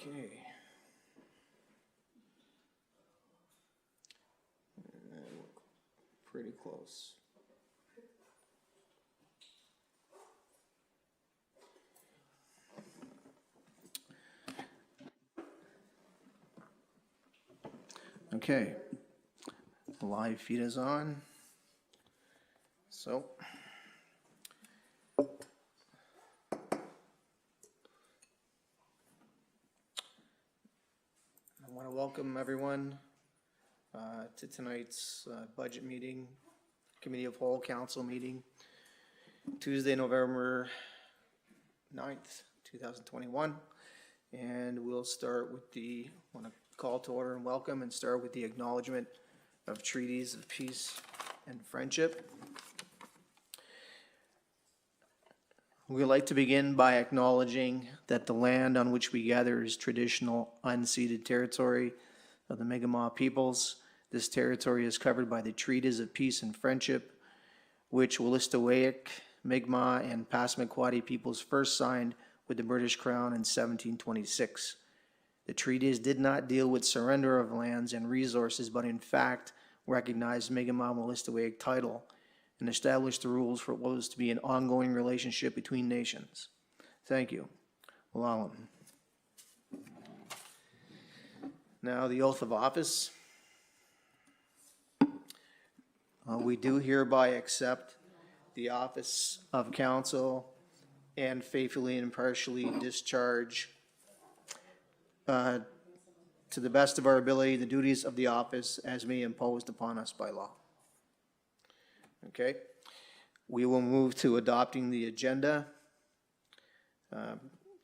Okay. And we're pretty close. Okay. The live feed is on. So. I want to welcome everyone to tonight's budget meeting, Committee of Whole Council meeting, Tuesday, November 9th, 2021. And we'll start with want to call to order and welcome and start with the acknowledgement of treaties of peace and friendship. We'd like to begin by acknowledging that the land on which we gather is traditional unceded territory of the Mi'kmaq peoples. This territory is covered by the treaties of peace and friendship, which Wolastoqiyik, Mi'kmaq, and Passamaquoddy peoples first signed with the British Crown in 1726. The treaties did not deal with surrender of lands and resources, but in fact recognized Mi'kmaq Wolastoqiyik title and established the rules for what was to be an ongoing relationship between nations. Thank you. Walalem. Now the oath of office. We do hereby accept the office of council and faithfully and impartially discharge to the best of our ability the duties of the office as may be imposed upon us by law. Okay, we will move to adopting the agenda.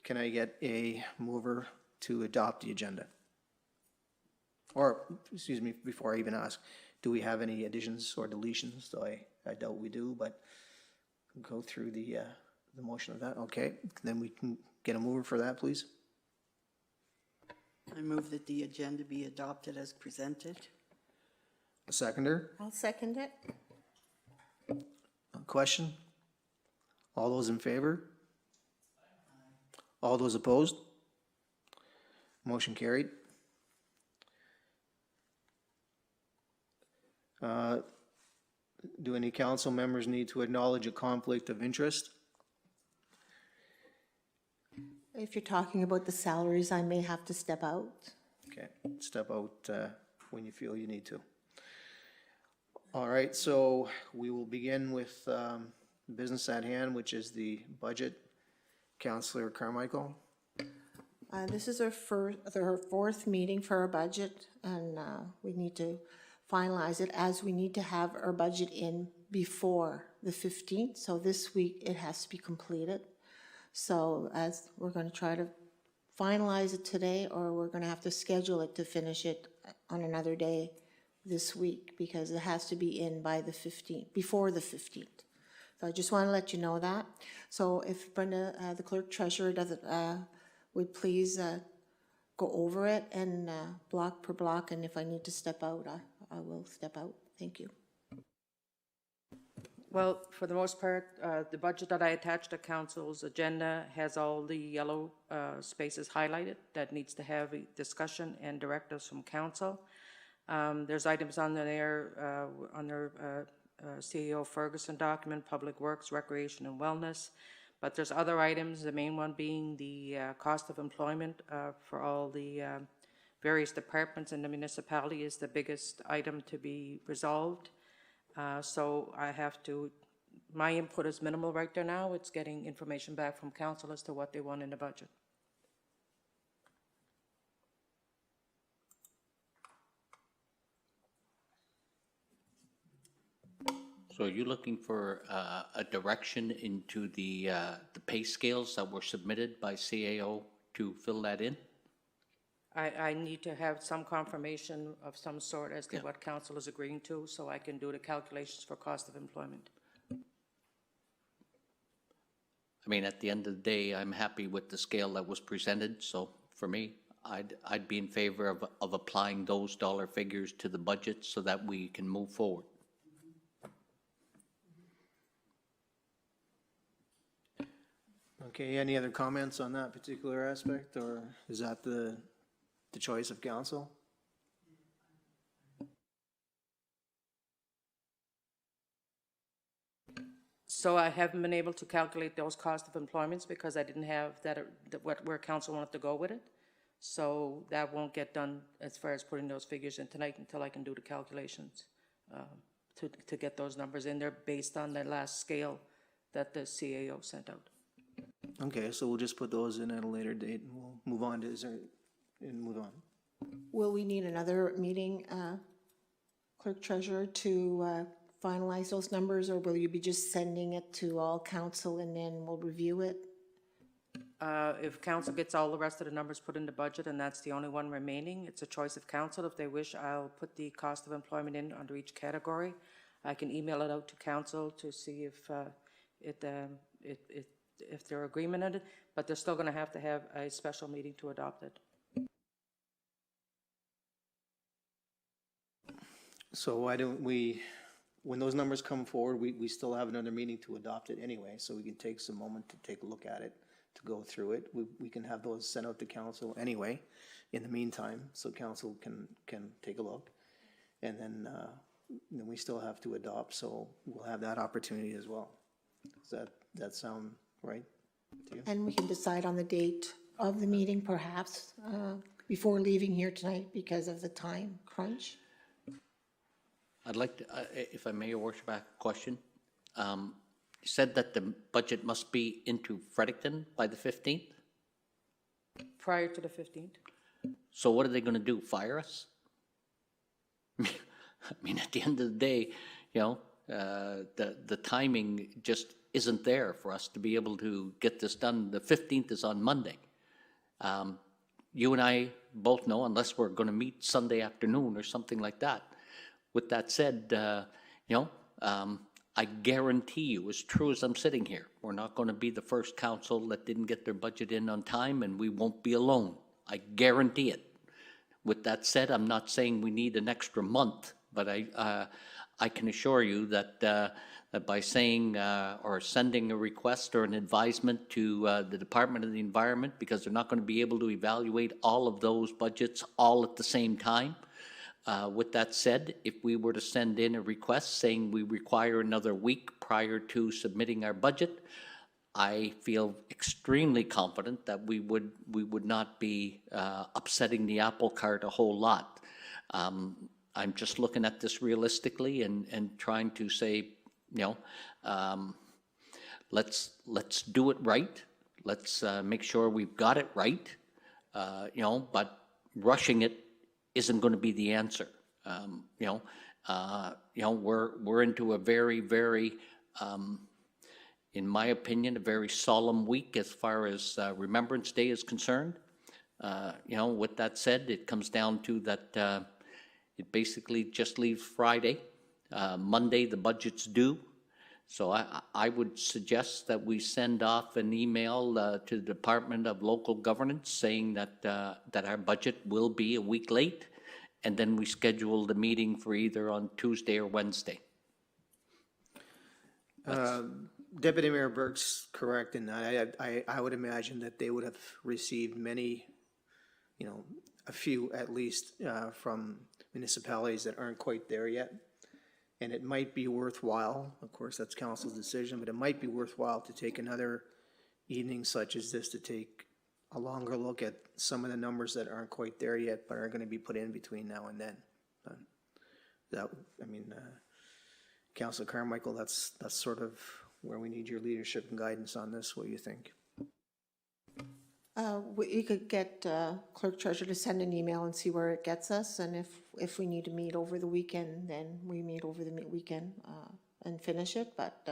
Can I get a mover to adopt the agenda? Or, excuse me, before I even ask, do we have any additions or deletions? So I doubt we do, but go through the motion of that. Okay, then we can get a mover for that, please. I move that the agenda be adopted as presented. A seconder? I'll second it. Question? All those in favor? All those opposed? Motion carried. Do any council members need to acknowledge a conflict of interest? If you're talking about the salaries, I may have to step out. Okay, step out when you feel you need to. All right, so we will begin with business at hand, which is the budget. Councillor Carmichael. This is our fourth meeting for our budget, and we need to finalize it as we need to have our budget in before the 15th. So this week it has to be completed. So as we're going to try to finalize it today, or we're going to have to schedule it to finish it on another day this week, because it has to be in by the 15th, before the 15th. So I just want to let you know that. So if Brenda, the clerk treasurer, doesn't would please go over it and block per block, and if I need to step out, I will step out. Thank you. Well, for the most part, the budget that I attached to council's agenda has all the yellow spaces highlighted that needs to have a discussion and directives from council. There's items on there under CEO Ferguson document, Public Works, Recreation and Wellness, but there's other items, the main one being the cost of employment for all the various departments in the municipality is the biggest item to be resolved. So I have to, my input is minimal right there now. It's getting information back from council as to what they want in the budget. So are you looking for a direction into the pay scales that were submitted by CAO to fill that in? I need to have some confirmation of some sort as to what council is agreeing to, so I can do the calculations for cost of employment. I mean, at the end of the day, I'm happy with the scale that was presented. So for me, I'd be in favor of applying those dollar figures to the budget so that we can move forward. Okay, any other comments on that particular aspect, or is that the choice of council? So I haven't been able to calculate those cost of employments because I didn't have where council wanted to go with it. So that won't get done as far as putting those figures in tonight until I can do the calculations to get those numbers in there based on the last scale that the CAO sent out. Okay, so we'll just put those in at a later date, and we'll move on to, and move on. Will we need another meeting, Clerk Treasurer, to finalize those numbers, or will you be just sending it to all council and then we'll review it? If council gets all the rest of the numbers put in the budget and that's the only one remaining, it's a choice of council. If they wish, I'll put the cost of employment in under each category. I can email it out to council to see if they're agreement in it, but they're still going to have a special meeting to adopt it. So why don't we, when those numbers come forward, we still have another meeting to adopt it anyway, so we can take some moment to take a look at it, to go through it. We can have those sent out to council anyway, in the meantime, so council can take a look. And then we still have to adopt, so we'll have that opportunity as well. Does that sound right to you? And we can decide on the date of the meeting perhaps, before leaving here tonight because of the time crunch. I'd like to, if I may, Your Worship, ask a question. You said that the budget must be into Fredericton by the 15th? Prior to the 15th? So what are they going to do, fire us? I mean, at the end of the day, you know, the timing just isn't there for us to be able to get this done. The 15th is on Monday. You and I both know, unless we're going to meet Sunday afternoon or something like that. With that said, I guarantee you, as true as I'm sitting here, we're not going to be the first council that didn't get their budget in on time, and we won't be alone. I guarantee it. With that said, I'm not saying we need an extra month, but I can assure you that, that by saying or sending a request or an advisement to the Department of the Environment, because they're not going to be able to evaluate all of those budgets all at the same time. With that said, if we were to send in a request saying we require another week prior to submitting our budget, I feel extremely confident that we would not be upsetting the apple cart a whole lot. I'm just looking at this realistically and trying to say, let's do it right. Let's make sure we've got it right. But rushing it isn't going to be the answer. We're into a very, very, in my opinion, a very solemn week as far as Remembrance Day is concerned. With that said, it comes down to that it basically just leaves Friday. Monday, the budget's due. So I would suggest that we send off an email to the Department of Local Governance saying that our budget will be a week late, and then we schedule the meeting for either on Tuesday or Wednesday. Deputy Mayor Burke's correct in that. I would imagine that they would have received many, a few at least, from municipalities that aren't quite there yet. And it might be worthwhile, of course, that's council's decision, but it might be worthwhile to take another evening such as this to take a longer look at some of the numbers that aren't quite there yet, but are going to be put in between now and then. Councilor Carmichael, that's sort of where we need your leadership and guidance on this. What do you think? You could get Clerk Treasurer to send an email and see where it gets us, and if we need to meet over the weekend, then we meet over the weekend and finish it, but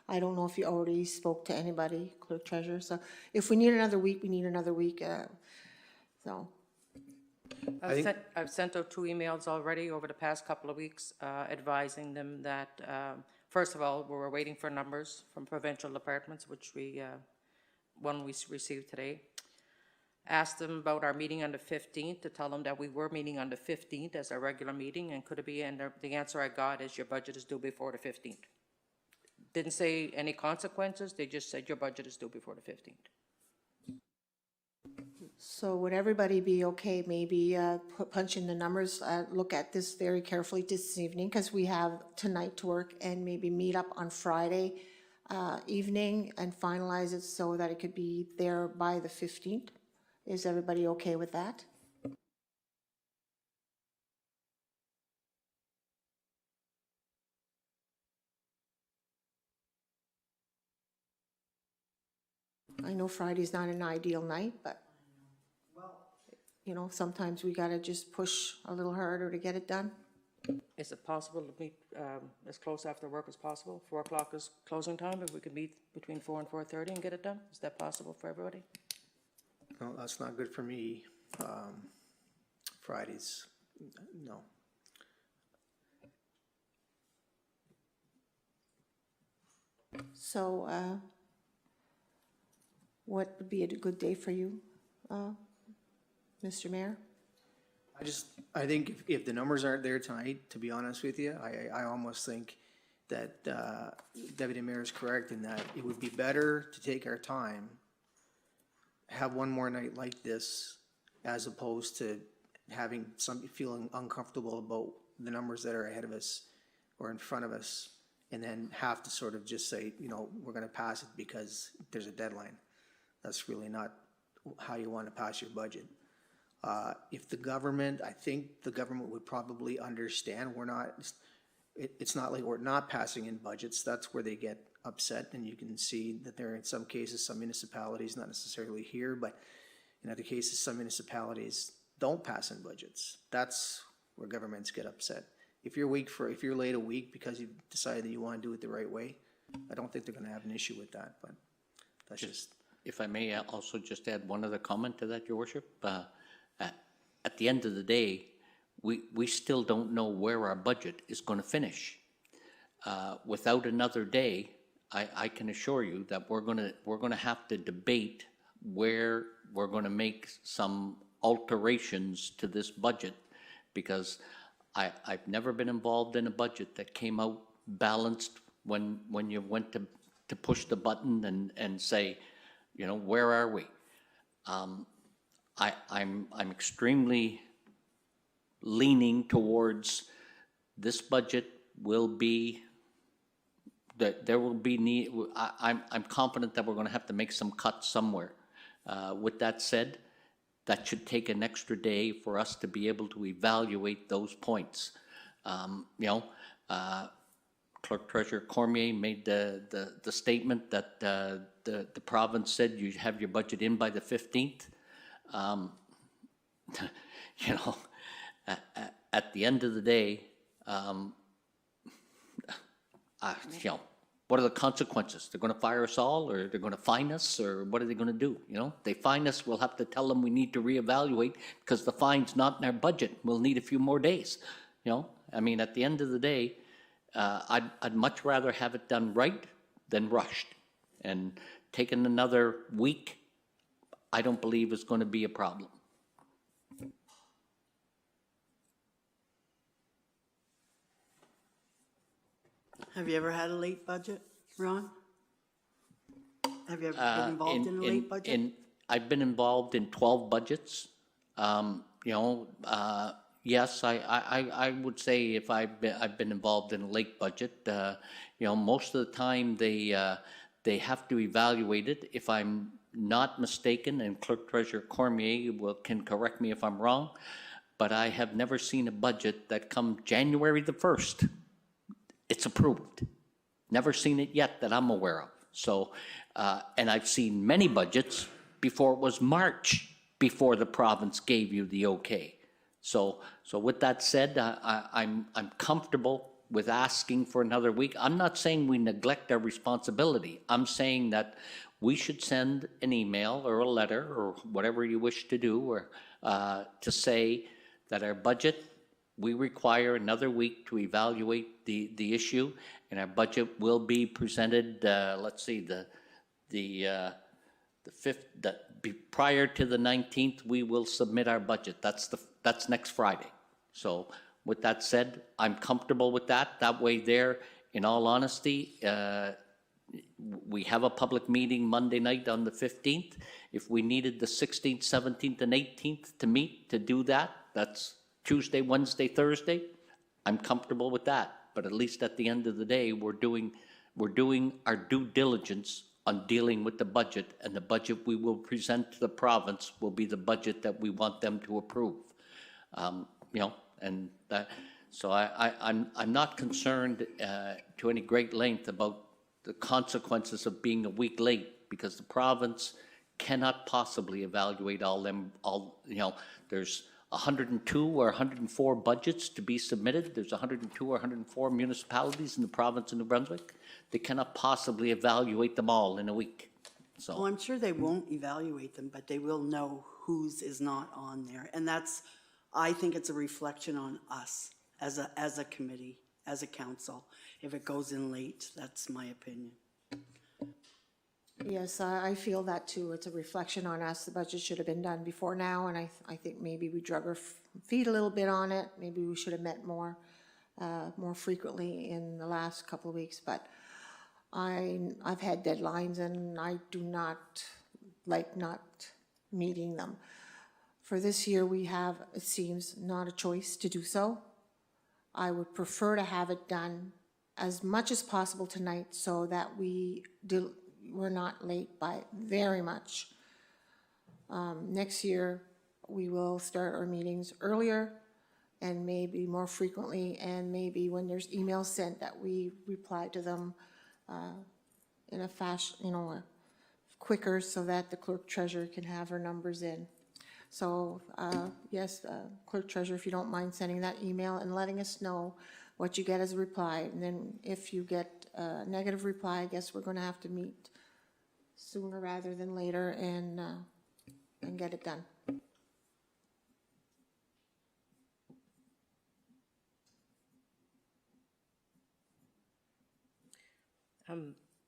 I don't know if you already spoke to anybody, Clerk Treasurer, so if we need another week, we need another week, so. I've sent out 2 emails already over the past couple of weeks advising them that, first of all, we're waiting for numbers from provincial departments, which one we received today. Asked them about our meeting on the 15th to tell them that we were meeting on the 15th as our regular meeting, and could it be, and the answer I got is your budget is due before the 15th. didn't say any consequences, they just said your budget is due before the 15th. So would everybody be okay, maybe punch in the numbers, look at this very carefully this evening, because we have tonight to work, and maybe meet up on Friday evening and finalize it so that it could be there by the 15th? Is everybody okay with that? I know Friday's not an ideal night, but, you know, sometimes we gotta just push a little harder to get it done. Is it possible to meet as close after work as possible? 4 o'clock is closing time, if we could meet between 4 and 4:30 and get it done? Is that possible for everybody? No, that's not good for me. Fridays, no. So, what would be a good day for you, Mr. Mayor? I think if the numbers aren't there tonight, to be honest with you, I almost think that Deputy Mayor is correct in that it would be better to take our time, have one more night like this, as opposed to having feeling uncomfortable about the numbers that are ahead of us or in front of us, and then have to sort of just say, you know, we're gonna pass it because there's a deadline. That's really not how you want to pass your budget. If the government, I think the government would probably understand, it's not like we're not passing in budgets, that's where they get upset, and you can see that there are in some cases, some municipalities, not necessarily here, but in other cases, some municipalities don't pass in budgets. That's where governments get upset. If you're late a week because you decided that you want to do it the right way, I don't think they're gonna have an issue with that, but that's just. If I may also just add one other comment to that, Your Worship. At the end of the day, we still don't know where our budget is going to finish. Without another day, I can assure you that we're going to have to debate where we're going to make some alterations to this budget, because I've never been involved in a budget that came out balanced when you went to push the button and say, you know, where are we? I'm extremely leaning towards this budget will be, that there will be need, I'm confident that we're gonna have to make some cuts somewhere. With that said, that should take an extra day for us to be able to evaluate those points. Clerk Treasurer Cormier made the statement that the province said you have your budget in by the 15th. At the end of the day, what are the consequences? They're going to fire us all, or they're going to fine us, or what are they going to do? You know, they fine us, we'll have to tell them we need to reevaluate because the fine's not in our budget. We'll need a few more days. You know, I mean, at the end of the day, I'd much rather have it done right than rushed. And taking another week, I don't believe is going to be a problem. Have you ever had a late budget, Ron? Have you ever been involved in a late budget? I've been involved in 12 budgets. Yes, I would say if I've been involved in a late budget. Most of the time they have to evaluate it. If I'm not mistaken, and Clerk Treasurer Cormier can correct me if I'm wrong, but I have never seen a budget that come January the 1st, it's approved. Never seen it yet that I'm aware of. So, and I've seen many budgets before it was March, before the province gave you the okay. So with that said, I'm comfortable with asking for another week. I'm not saying we neglect our responsibility. I'm saying that we should send an email or a letter or whatever you wish to do, or to say that our budget, we require another week to evaluate the issue, and our budget will be presented, let's see, the 5th, prior to the 19th, we will submit our budget. That's next Friday. So with that said, I'm comfortable with that. That way there, in all honesty, we have a public meeting Monday night on the 15th. If we needed the 16th, 17th, and 18th to meet, to do that, that's Tuesday, Wednesday, Thursday, I'm comfortable with that. But at least at the end of the day, we're doing our due diligence on dealing with the budget, and the budget we will present to the province will be the budget that we want them to approve. You know, and that, so I'm not concerned to any great length about the consequences of being a week late, because the province cannot possibly evaluate all, you know, there's 102 or 104 budgets to be submitted. There's 102 or 104 municipalities in the province of New Brunswick. They cannot possibly evaluate them all in a week. Well, So, I'm sure they won't evaluate them, but they will know whose is not on there. And that's, I think it's a reflection on us as a committee, as a council. If it goes in late, that's my opinion. Yes, I feel that too. It's a reflection on us. The budget should have been done before now, and I think maybe we drug our feet a little bit on it. Maybe we should have met more frequently in the last couple of weeks, but I've had deadlines and I do not like not meeting them. For this year, we have, it seems, not a choice to do so. I would prefer to have it done as much as possible tonight so that we're not late by very much. Next year, we will start our meetings earlier and maybe more frequently, and maybe when there's emails sent that we reply to them in a fashion, you know, quicker, so that the clerk treasurer can have her numbers in. So yes, clerk treasurer, if you don't mind sending that email and letting us know what you get as a reply. And then if you get a negative reply, I guess we're going to have to meet sooner rather than later and get it done.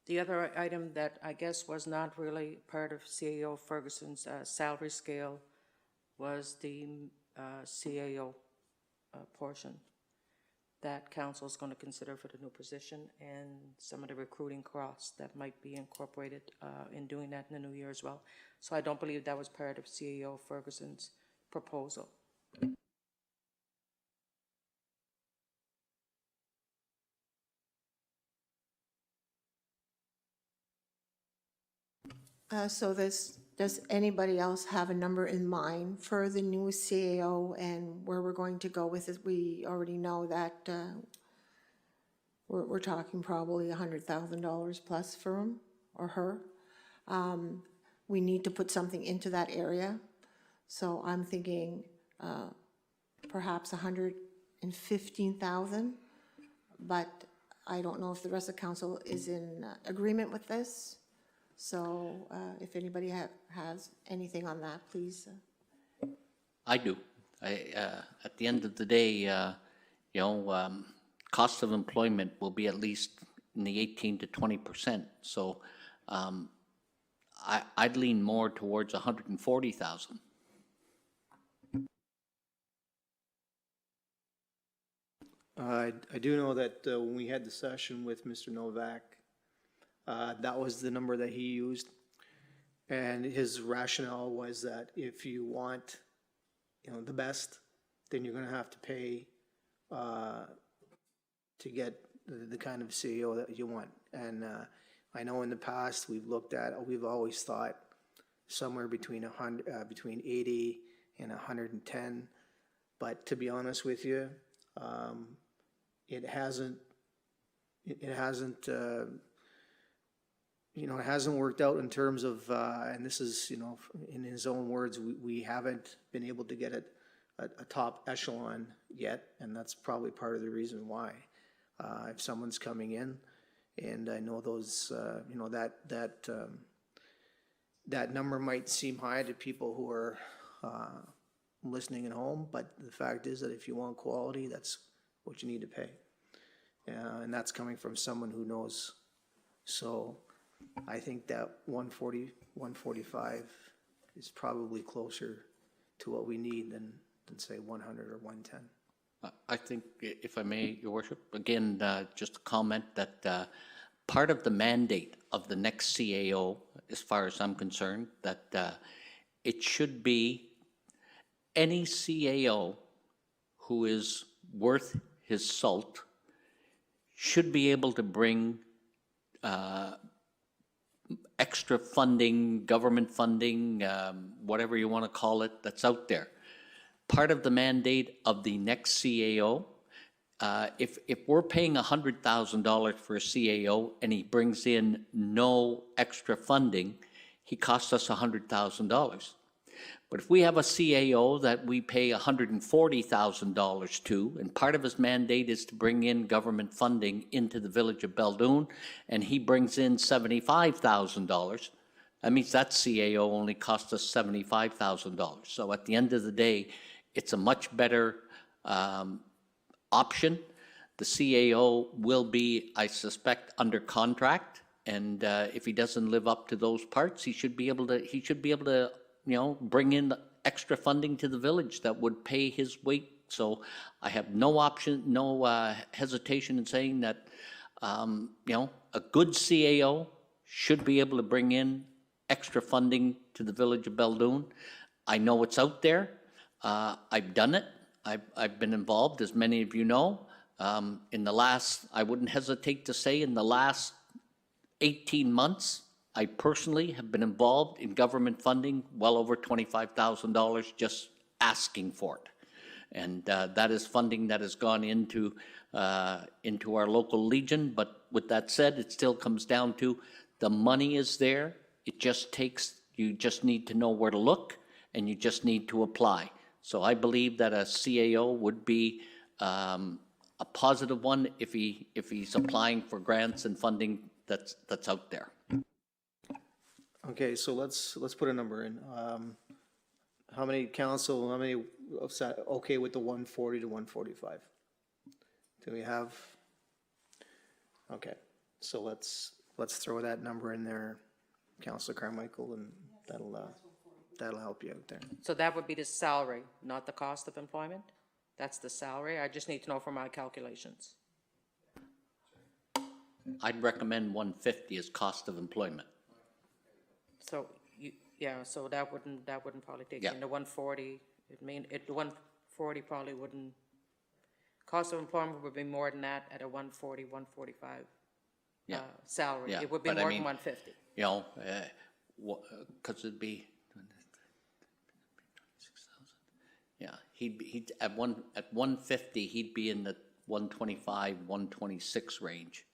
The other item that I guess was not really part of CAO Ferguson's salary scale was the CAO portion that council is going to consider for the new position, and some of the recruiting costs that might be incorporated in doing that in the new year as well. So I don't believe that was part of CAO Ferguson's proposal. So does anybody else have a number in mind for the new CAO and where we're going to go with it? We already know that we're talking probably $100,000 plus for him or her. We need to put something into that area. So I'm thinking perhaps 115,000, but I don't know if the rest of council is in agreement with this. So if anybody has anything on that, please. I do. At the end of the day, you know, cost of employment will be at least in the 18 to 20%. So I'd lean more towards 140,000. I do know that when we had the session with Mr. Novak, that was the number that he used. And his rationale was that if you want, you know, the best, then you're gonna have to pay to get the kind of CEO that you want. And I know in the past, we've always thought somewhere between 80 and 110. But to be honest with you, it hasn't you know, it hasn't worked out in terms of, and this is, you know, in his own words, we haven't been able to get it a top echelon yet, and that's probably part of the reason why. If someone's coming in, and I know those, you know, that number might seem high to people who are listening at home, but the fact is that if you want quality, that's what you need to pay. And that's coming from someone who knows. So I think that 140, 145 is probably closer to what we need than say 100 or 110. I think, if I may, Your Worship, again, just a comment that part of the mandate of the next CAO, as far as I'm concerned, that it should be any CAO who is worth his salt should be able to bring extra funding, government funding, whatever you want to call it, that's out there. Part of the mandate of the next CAO, if we're paying $100,000 for a CAO and he brings in no extra funding, he costs us $100,000. But if we have a CAO that we pay $140,000 to, and part of his mandate is to bring in government funding into the village of Beldoon, and he brings in $75,000, that means that CAO only cost us $75,000. So at the end of the day, it's a much better option. The CAO will be, I suspect, under contract, and if he doesn't live up to those parts, he should be able to, bring in extra funding to the village that would pay his weight. So I have no hesitation in saying that, a good CAO should be able to bring in extra funding to the village of Beldoon. I know it's out there. I've done it. I've been involved, as many of you know. I wouldn't hesitate to say in the last 18 months, I personally have been involved in government funding well over $25,000 just asking for it. And that is funding that has gone into our local legion. But with that said, it still comes down to the money is there. You just need to know where to look, and you just need to apply. So I believe that a CAO would be a positive one if he's applying for grants and funding that's out there. Okay, so let's put a number in. How many okay with the 140 to 145? Do we have? Okay, so let's throw that number in there, Councilor Carmichael, and that'll help you out there. So that would be the salary, not the cost of employment? That's the salary? I just need to know for my calculations. I'd recommend 150 as cost of employment. So so that wouldn't probably take Yeah. in the 140. The 140 probably wouldn't. Cost of employment would be more than that at a 140, 145 Yeah. salary. Yeah, It would be but I more mean, than 150. Because it'd be, yeah, he'd at 150, he'd be in the 125, 126 range.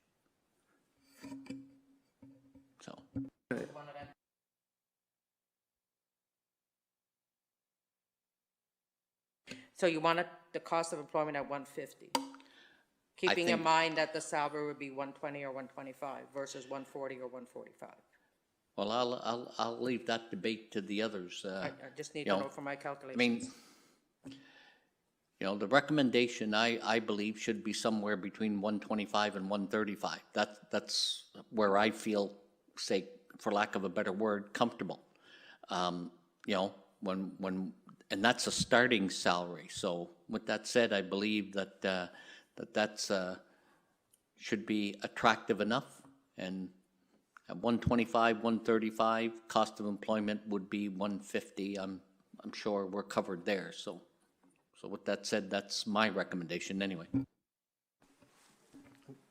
So. So you wanted the cost of employment at 150, keeping in think- mind that the salary would be 120 or 125 versus 140 or 145. Well, I'll leave that debate to the others. I just need you to know, know for my I calculations. mean, the recommendation, I believe, should be somewhere between 125 and 135. That's where I feel, say, for lack of a better word, comfortable. And that's a starting salary. So with that said, I believe that's should be attractive enough. And at 125, 135, cost of employment would be 150. I'm sure we're covered there. So with that said, that's my recommendation anyway.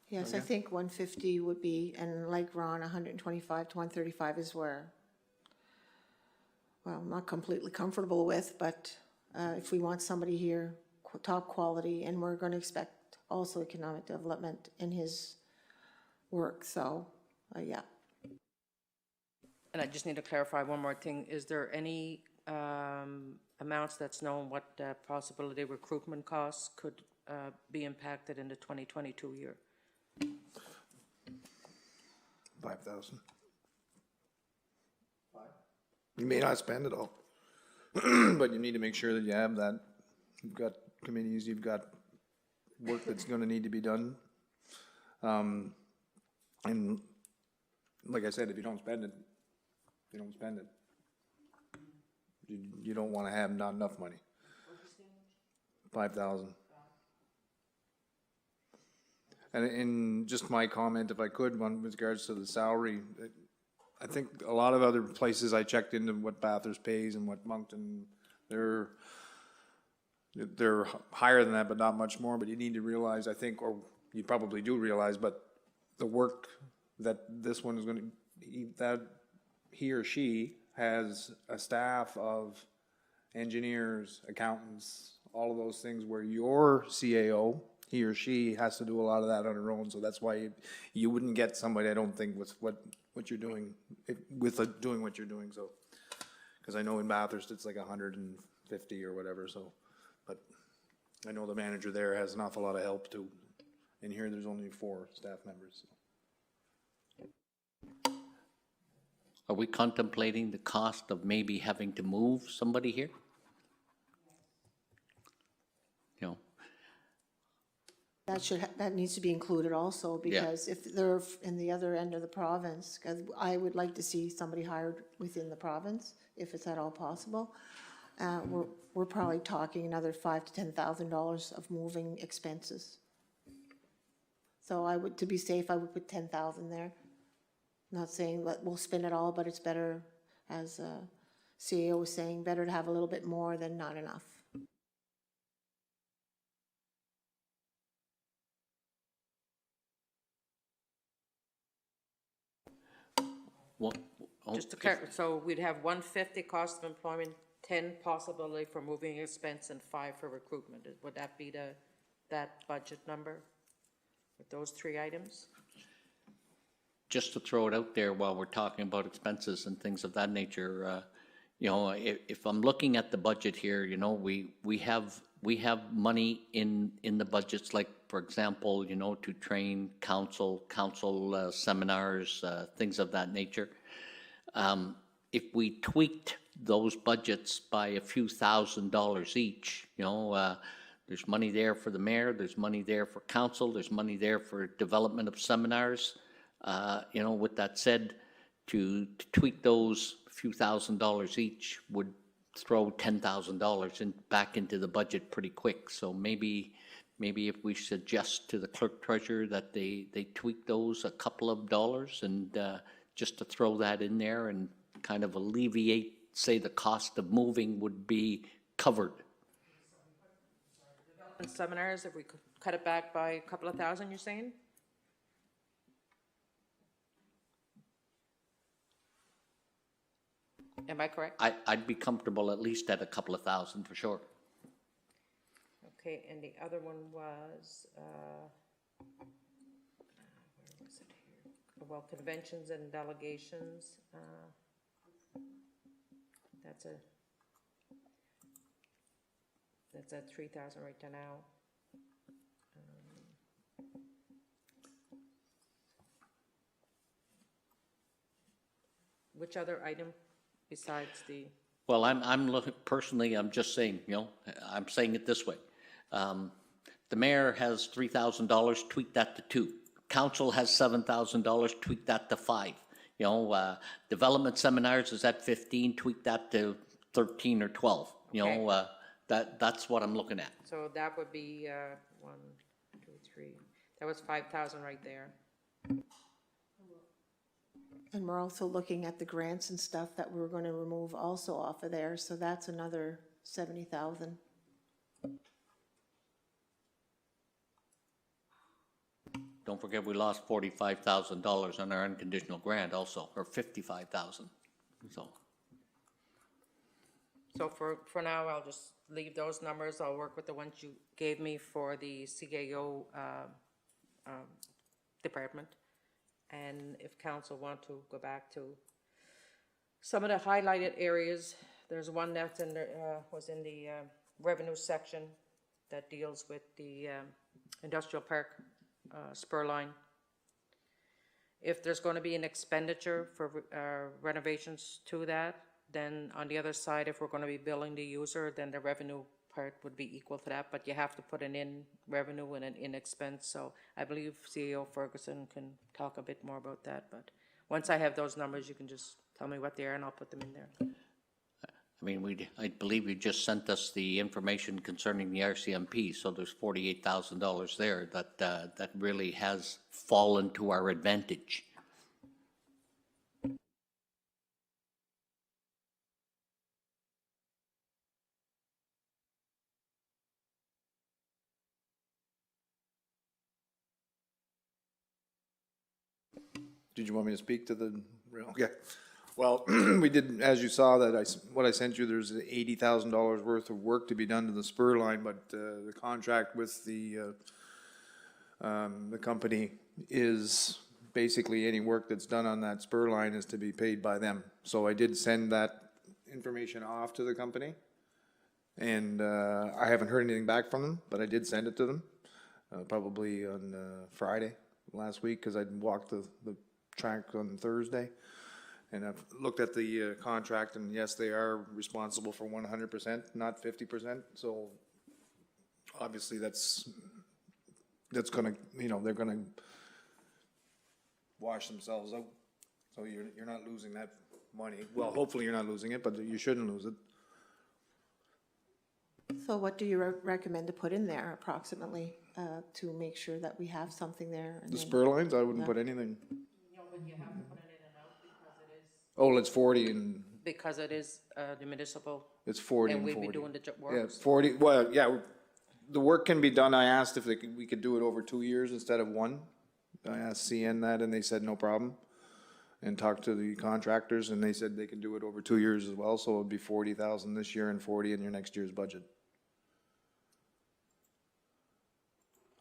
Yes, I think 150 would be, and like Ron, 125 to 135 is where, well, I'm not completely comfortable with, but if we want somebody here, top quality, and we're going to expect also economic development in his work, so, yeah. And I just need to clarify one more thing. Is there any amounts that's known what possibility recruitment costs could be impacted in the 2022 year? 5,000. You may not spend it all, but you need to make sure that you have that. You've got committees, you've got work that's gonna need to be done. And like I said, if you don't spend it, you don't spend it. You don't wanna have not enough money. 5,000. And in just my comment, if I could, one with regards to the salary, I think a lot of other places I checked into what Bathurst pays and what Moncton, they're higher than that, but not much more. But you need to realize, I think, or you probably do realize, but the work that this one is going to, that he or she has a staff of engineers, accountants, all of those things, where your CAO, he or she has to do a lot of that on her own. So that's why you wouldn't get somebody, I don't think, with what you're doing, doing what you're doing. So, because I know in Bathurst it's like 150 or whatever. So, but I know the manager there has an awful lot of help too. And here there's only 4 staff members. So. Are we contemplating the cost of maybe having to move somebody here? You know, That needs to be included also, because if they're in the other end of the province, because I would like to see somebody hired within the province, if it's at all possible. We're probably talking another $5,000 to $10,000 of moving expenses. So I would, to be safe, I would put 10,000 there. Not saying that we'll spend it all, but it's better, as CEO was saying, better to have a little bit more than not enough. well, oh, Just to clarify, so we'd have 150 cost of employment, 10 possibility for moving expense, and 5 for recruitment. Would that be that budget number with those 3 items? just to throw it out there while we're talking about expenses and things of that nature, you know, if I'm looking at the budget here, you know, we have money in the budgets, like, for example, you know, to train council seminars, things of that nature. If we tweaked those budgets by a few $1,000s each, you know, there's money there for the mayor, there's money there for council, there's money there for development of seminars. You know, with that said, to tweak those few $1,000s each would throw $10,000 back into the budget pretty quick. So maybe if we suggest to the clerk treasurer that they tweak those a couple of dollars, and just to throw that in there and kind of alleviate, say, the cost of moving would be covered. And seminars, if we could cut it back by a couple of thousand, you're saying? Am I correct? I'd be comfortable at least at a couple of thousand for sure. Okay, and the other one was, where was it here? Well, conventions and delegations, that's at 3,000 right now. Which other item besides the? Well, I'm looking, personally, I'm just saying, you know, I'm saying it this way. The mayor has $3,000, tweak that to 2. Council has $7,000, tweak that to 5. You know, development seminars is at 15, tweak that to 13 or 12. You know, that's what I'm looking at. So that would be 1, 2, 3. That was 5,000 right there. And we're also looking at the grants and stuff that we're going to remove also off of there, so that's another 70,000. Don't forget, we lost $45,000 on our unconditional grant also, or $55,000, so. So for now, I'll just leave those numbers. I'll work with the ones you gave me for the CAO department. And if council want to go back to some of the highlighted areas, there's one that's in the, was in the revenue section that deals with the industrial park spur line. If there's going to be an expenditure for renovations to that, then on the other side, if we're going to be billing the user, then the revenue part would be equal to that, but you have to put an in revenue and an in expense. So I believe CEO Ferguson can talk a bit more about that, but once I have those numbers, you can just tell me what they are and I'll put them in there. I mean, I believe you just sent us the information concerning the RCMP, so there's $48,000 there that really has fallen to our advantage. Did you want me to speak to the, okay. Well, we did, as you saw that what I sent you, there's $80,000 worth of work to be done to the spur line, but the contract with the company is basically any work that's done on that spur line is to be paid by them. So I did send that information off to the company. And I haven't heard anything back from them, but I did send it to them, probably on Friday last week, because I walked the track on Thursday. And I've looked at the contract, and yes, they are responsible for 100%, not 50%. So obviously that's gonna, you know, they're gonna wash themselves out. So you're not losing that money. Well, hopefully you're not losing it, but you shouldn't lose it. So what do you recommend to put in there approximately to make sure that we have something there? And The then- spur lines, I wouldn't put anything. You know, but you have to put it in and out because it is. Oh, it's 40 and Because it is the municipal, it's 40 and and we'd 40. be doing the Yeah, work. 40, well, yeah, the work can be done. I asked if we could do it over 2 years instead of one. I asked CN that and they said no problem. And talked to the contractors and they said they can do it over 2 years as well, so it'd be 40,000 this year and 40 in your next year's budget.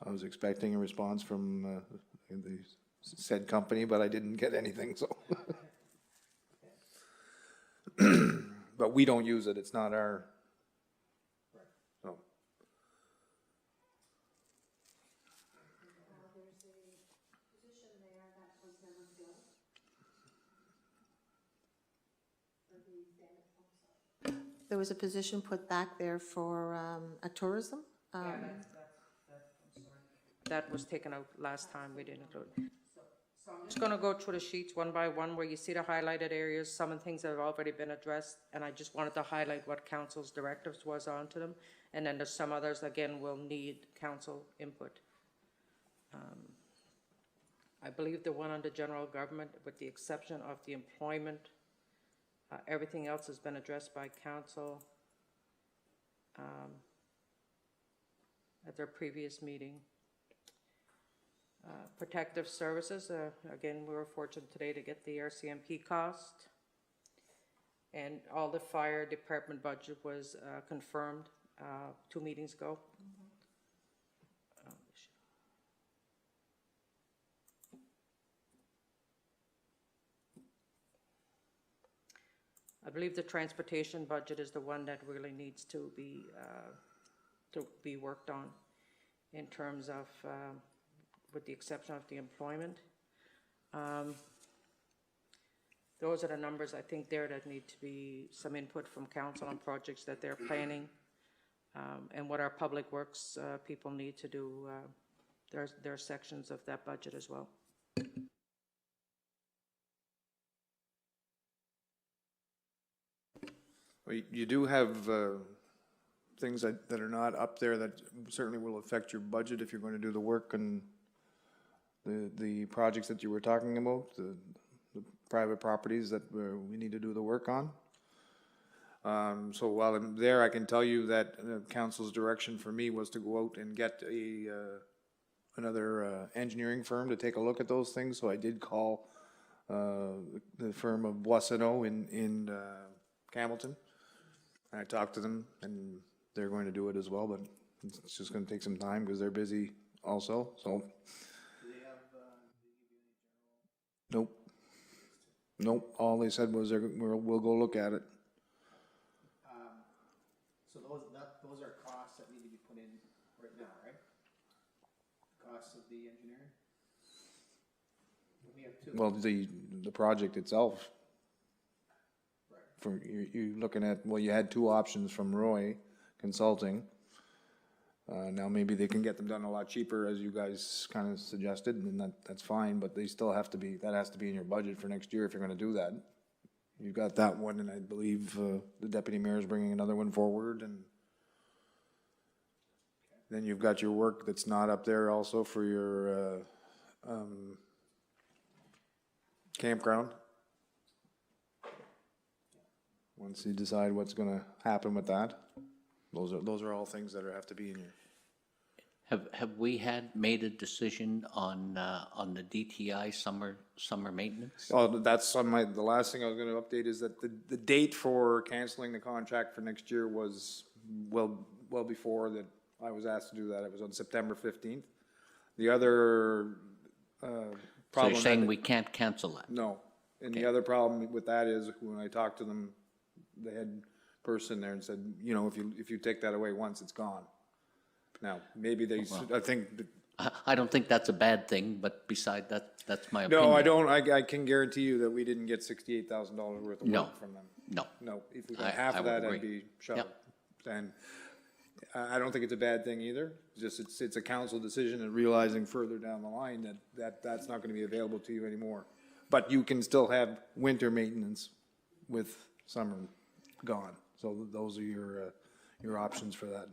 I was expecting a response from the said company, but I didn't get anything, so. But we don't use it, it's not our. So. There was a position put back there for a tourism. That was taken out last time, we didn't include. So I'm just gonna go through the sheets one by one, where you see the highlighted areas, some of the things that have already been addressed, and I just wanted to highlight what council's directives was onto them, and then there's some others, again, will need council input. I believe the one under general government, with the exception of the employment, everything else has been addressed by council at their previous meeting. Protective services, again, we were fortunate today to get the RCMP cost. And all the fire department budget was confirmed 2 meetings ago. I believe the transportation budget is the one that really needs to be worked on in terms of, with the exception of the employment. Those are the numbers I think there that need to be some input from council on projects that they're planning, and what our public works people need to do. There are sections of that budget as well. Well, you do have things that are not up there that certainly will affect your budget if you're going to do the work and the projects that you were talking about, the private properties that we need to do the work on. So while I'm there, I can tell you that council's direction for me was to go out and get another engineering firm to take a look at those things. So I did call the firm of Boissonneau in Campbellton. I talked to them and they're going to do it as well, but it's just going to take some time because they're busy also, so. Nope. Nope, all they said was we'll go look at it. So those are costs that need to be put in right now, right? Costs of the engineering? We have 2. Well, the project itself. For you looking at, well, you had 2 options from Roy Consulting. Now maybe they can get them done a lot cheaper, as you guys kind of suggested, and that's fine, but they still have to be, that has to be in your budget for next year if you're gonna do that. you've got that one, and I believe the deputy mayor is bringing another one forward, and then you've got your work that's not up there also for your campground. Once you decide what's gonna happen with that, those are all things that have to be in your. Have we made a decision on the DTI summer maintenance? Oh, that's on the last thing I was gonna update is that the date for canceling the contract for next year was well before that I was asked to do that. It was on September 15th. The other So problem. you're saying we can't cancel that? No, and the other problem with that is when I talked to them, the head person there and said, you know, if you take that away once, it's gone. Now, maybe I think, I don't think that's a bad thing, but beside that, that's my opinion. no, I don't, I can guarantee you that we didn't get $68,000 worth of No. work from them. No. No, if we I- got half I of would that, I'd agree. be shocked. Yep. And I don't think it's a bad thing either, just it's a council decision and realizing further down the line that's not gonna be available to you anymore. But you can still have winter maintenance with summer gone, so those are your options for that.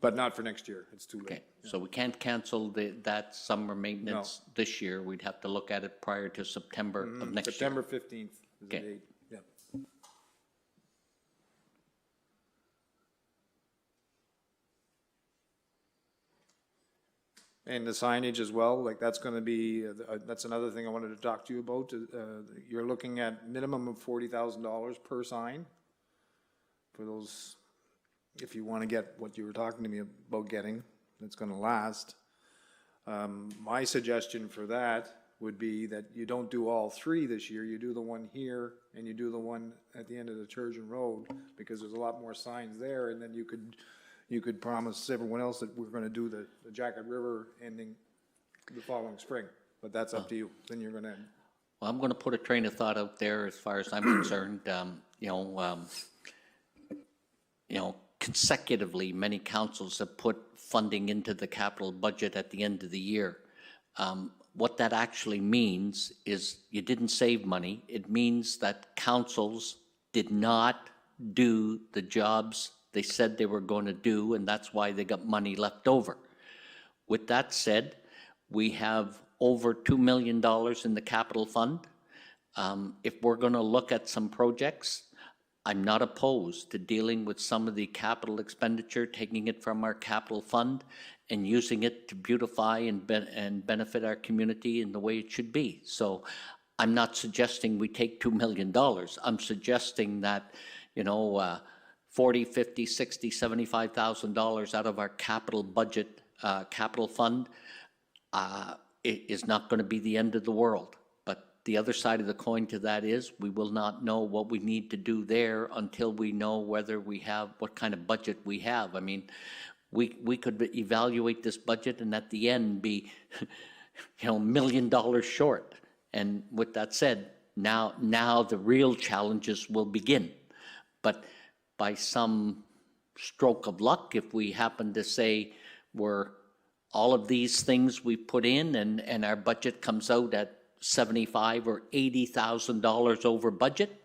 But not for next year, it's too late. Okay, so we can't cancel that summer maintenance this year. We'd have to look at it prior to September of next year. September 15th is the Okay. date, yep. And the signage as well, like that's gonna be, that's another thing I wanted to talk to you about. You're looking at minimum of $40,000 per sign for those, if you wanna get what you were talking to me about getting, that's gonna last. My suggestion for that would be that you don't do all three this year, you do the one here, and you do the one at the end of the Turgeon Road, because there's a lot more signs there, and then you could promise everyone else that we're gonna do the Jacket River ending the following spring, but that's up to you, then you're gonna. Well, I'm going to put a train of thought out there as far as I'm concerned. Consecutively, many councils have put funding into the capital budget at the end of the year. What that actually means is you didn't save money. It means that councils did not do the jobs they said they were going to do, and that's why they got money left over. With that said, we have over $2 million in the capital fund. If we're going to look at some projects, I'm not opposed to dealing with some of the capital expenditure, taking it from our capital fund and using it to beautify and benefit our community in the way it should be. So I'm not suggesting we take $2 million. I'm suggesting that, $40, $50, $60, $75,000 out of our capital budget, capital fund, it is not going to be the end of the world. But the other side of the coin to that is we will not know what we need to do there until we know whether we have, what kind of budget we have. I mean, we could evaluate this budget and at the end be, $1 million short. And with that said, now the real challenges will begin. But by some stroke of luck, if we happen to say all of these things we put in and our budget comes out at $75,000 or $80,000 over budget,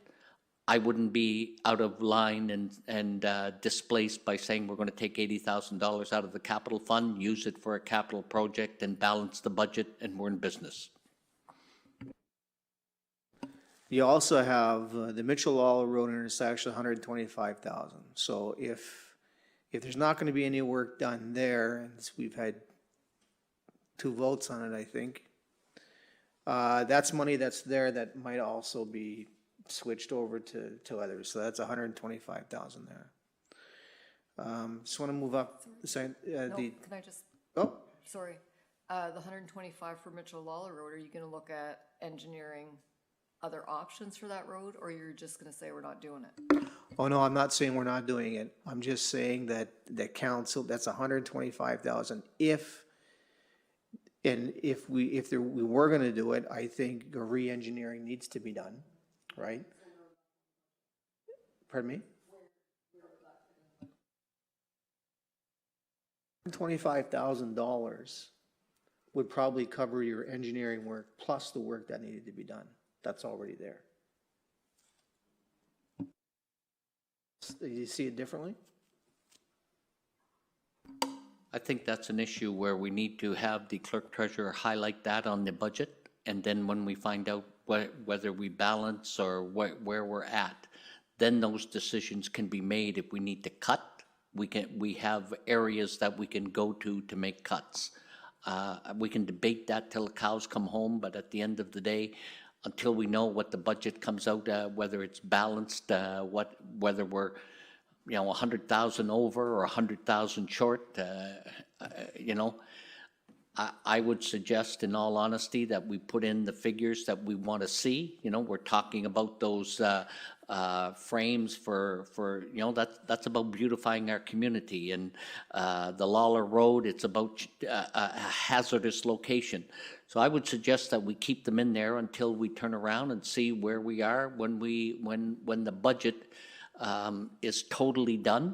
I wouldn't be out of line and displaced by saying we're going to take $80,000 out of the capital fund, use it for a capital project and balance the budget, and we're in business. You also have the Mitchell Lawler Road intersection, 125,000. So if there's not going to be any work done there, and we've had 2 votes on it, I think, that's money that's there that might also be switched over to others. So that's 125,000 there. Just want to move up. No, can I just, Oh, sorry, the 125 for Mitchell Lawler Road, are you gonna look at engineering other options for that road, or you're just gonna say we're not doing it? oh no, I'm not saying we're not doing it. I'm just saying that the council, that's 125,000. If we were gonna do it, I think a re-engineering needs to be done, right? Pardon me? $25,000 would probably cover your engineering work plus the work that needed to be done. That's already there. Do you see it differently? I think that's an issue where we need to have the clerk treasurer highlight that on the budget, and then when we find out whether we balance or where we're at, then those decisions can be made. If we need to cut, we have areas that we can go to make cuts. We can debate that till the cows come home, but at the end of the day, until we know what the budget comes out, whether it's balanced, whether we're, 100,000 over or 100,000 short, I would suggest, in all honesty, that we put in the figures that we want to see. We're talking about those frames for that's about beautifying our community. And the Lawler Road, it's about a hazardous location. So I would suggest that we keep them in there until we turn around and see where we are when the budget is totally done,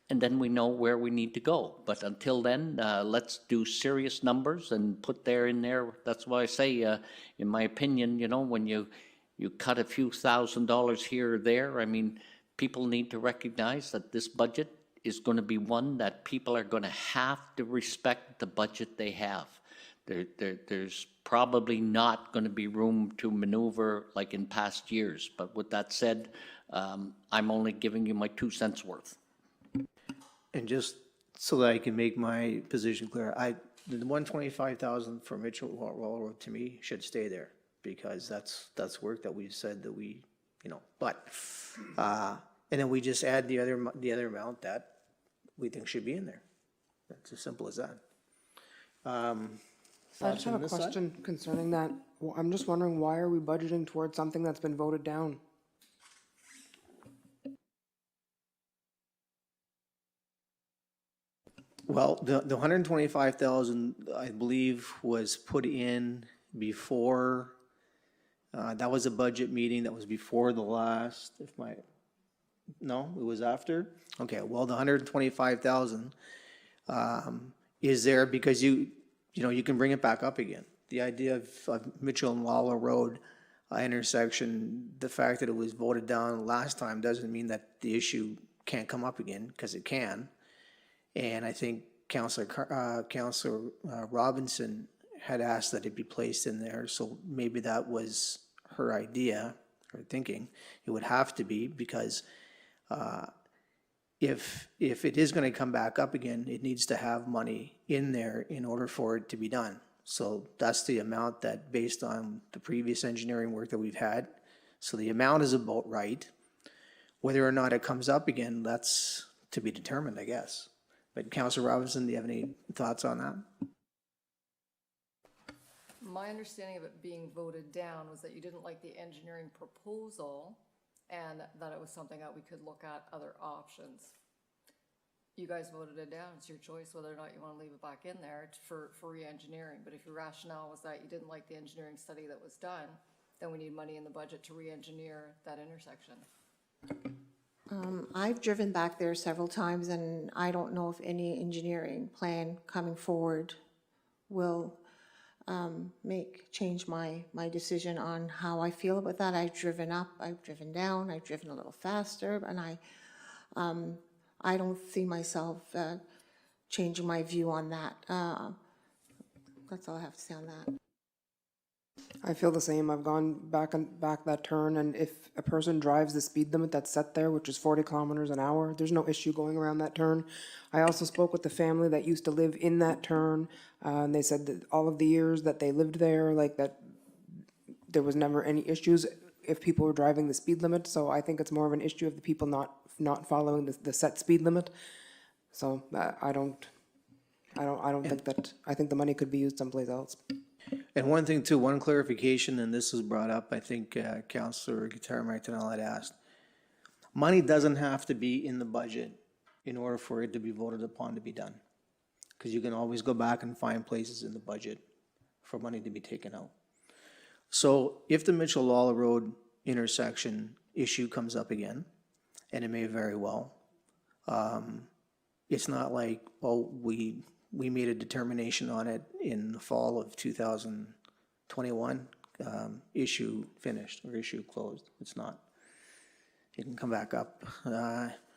and then we know where we need to go. But until then, let's do serious numbers and put in there. That's why I say, in my opinion, when you cut a few $1,000s here or there, I mean, people need to recognize that this budget is going to be one that people are going to have to respect the budget they have. There's probably not going to be room to maneuver like in past years. But with that said, I'm only giving you my 2 cents worth. And just so that I can make my position clear, the 125,000 for Mitchell Railroad to me should stay there, because that's work that we said that we, but, and then we just add the other amount that we think should be in there. That's as simple as that. I just have a question concerning that. Well, I'm just wondering, why are we budgeting towards something that's been voted down? Well, the 125,000, I believe, was put in before, that was a budget meeting that was before the last, no, it was after? Okay, well, the 125,000 is there because you can bring it back up again. The idea of Mitchell and Lawler Road intersection, the fact that it was voted down last time doesn't mean that the issue can't come up again, because it can. And I think Councillor Robinson had asked that it be placed in there, so maybe that was her idea, her thinking. It would have to be, because if it is going to come back up again, it needs to have money in there in order for it to be done. So that's the amount that, based on the previous engineering work that we've had. So the amount is about right. Whether or not it comes up again, that's to be determined, I guess. But Councillor Robinson, do you have any thoughts on that? My understanding of it being voted down was that you didn't like the engineering proposal and that it was something that we could look at other options. You guys voted it down. It's your choice whether or not you want to leave it back in there for re-engineering. But if your rationale was that you didn't like the engineering study that was done, then we need money in the budget to re-engineer that intersection. I've driven back there several times, and I don't know if any engineering plan coming forward will change my decision on how I feel about that. I've driven up, I've driven down, I've driven a little faster, and I don't see myself changing my view on that. That's all I have to say on that. I feel the same. I've gone back that turn, and if a person drives the speed limit that's set there, which is 40 kilometers an hour, there's no issue going around that turn. I also spoke with the family that used to live in that turn, and they said that all of the years that they lived there, like that, there was never any issues if people were driving the speed limit. So I think it's more of an issue of the people not following the set speed limit. So I don't think that. I think the money could be used someplace else. And one thing too, one clarification, and this was brought up, I think Councillor Guitar-Martinel had asked. Money doesn't have to be in the budget in order for it to be voted upon to be done. Because you can always go back and find places in the budget for money to be taken out. So if the Mitchell-Lawler Road intersection issue comes up again, and it may very well, it's not like, well, we made a determination on it in the fall of 2021, issue finished or issue closed. It's not. It can come back up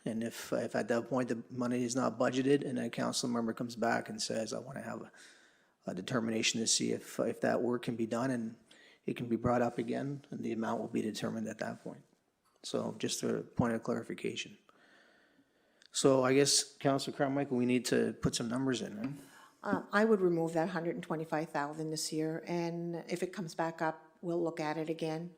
And if at that point the money is not budgeted and a council member comes back and says, I want to have a determination to see if that work can be done and it can be brought up again, and the amount will be determined at that point. So just a point of clarification. So I guess, Councilor Carmichael, we need to put some numbers in, right? I would remove that 125,000 this year, and if it comes back up, we'll look at it again.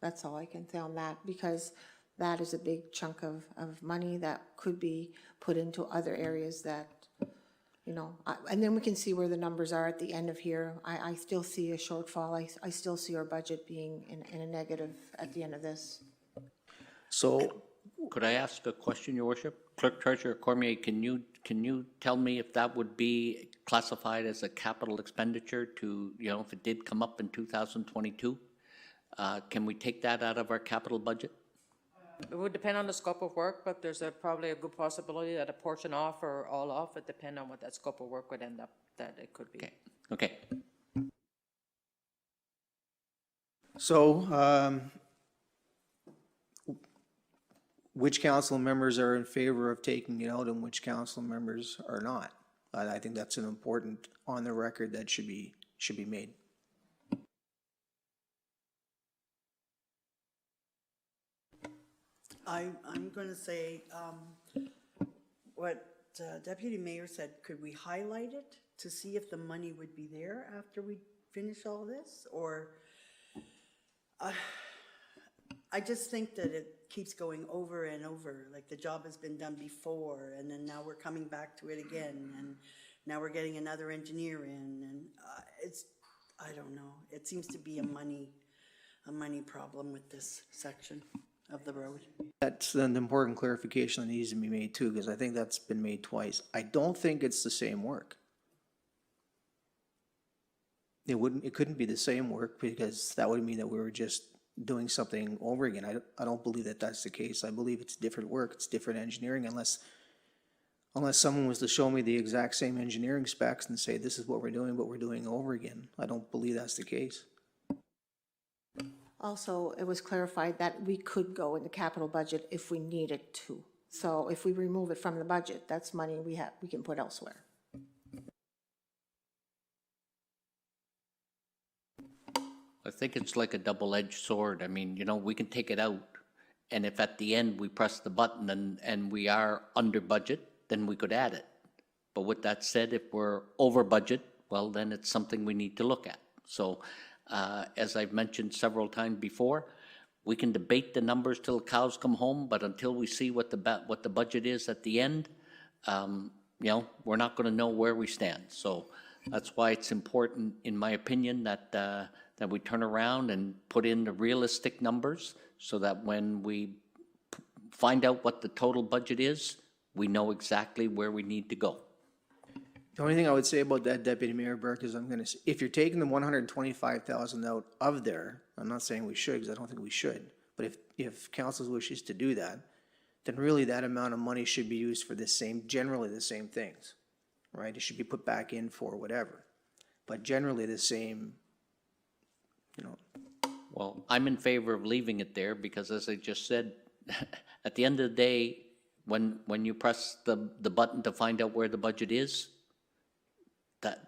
That's all I can say on that, because that is a big chunk of money that could be put into other areas that, you know, and then we can see where the numbers are at the end of here. I still see a shortfall. I still see our budget being in a negative at the end of this. So Could I ask a question, Your Worship? Clerk Treasurer Cormier, can you tell me if that would be classified as a capital expenditure to, you know, if it did come up in 2022? Can we take that out of our capital budget? It would depend on the scope of work, but there's probably a good possibility that a portion off or all off, it depends on what that scope of work would end up, that it could be. Okay. So, which council members are in favor of taking it out and which council members are not? I think that's an important on the record that should be made. I'm going to say what Deputy Mayor said, could we highlight it to see if the money would be there after we finish all this? Or I just think that it keeps going over and over, like the job has been done before, and then now we're coming back to it again, and now we're getting another engineer in, and it's, I don't know, it seems to be a money problem with this section of the road. That's an important clarification that needs to be made too, because I think that's been made twice. I don't think it's the same work. It couldn't be the same work, because that would mean that we were just doing something over again. I don't believe that that's the case. I believe it's different work, it's different engineering, unless someone was to show me the exact same engineering specs and say, this is what we're doing, but we're doing over again. I don't believe that's the case. Also, it was clarified that we could go in the capital budget if we needed to. So if we remove it from the budget, that's money we can put elsewhere. I think it's like a double-edged sword. I mean, you know, we can take it out, and if at the end we press the button and we are under budget, then we could add it. But with that said, if we're over budget, well, then it's something we need to look at. So, as I've mentioned several times before, we can debate the numbers till the cows come home, but until we see what the budget is at the end, you know, we're not going to know where we stand. So that's why it's important, in my opinion, that we turn around and put in the realistic numbers, so that when we find out what the total budget is, we know exactly where we need to go. The only thing I would say about that, Deputy Mayor Burke, is if you're taking the 125,000 out of there, I'm not saying we should, because I don't think we should, but if council wishes to do that, then really that amount of money should be used for generally the same things, right? It should be put back in for whatever, but generally the same, you know. Well, I'm in favor of leaving it there, because as I just said, at the end of the day, when you press the button to find out where the budget is,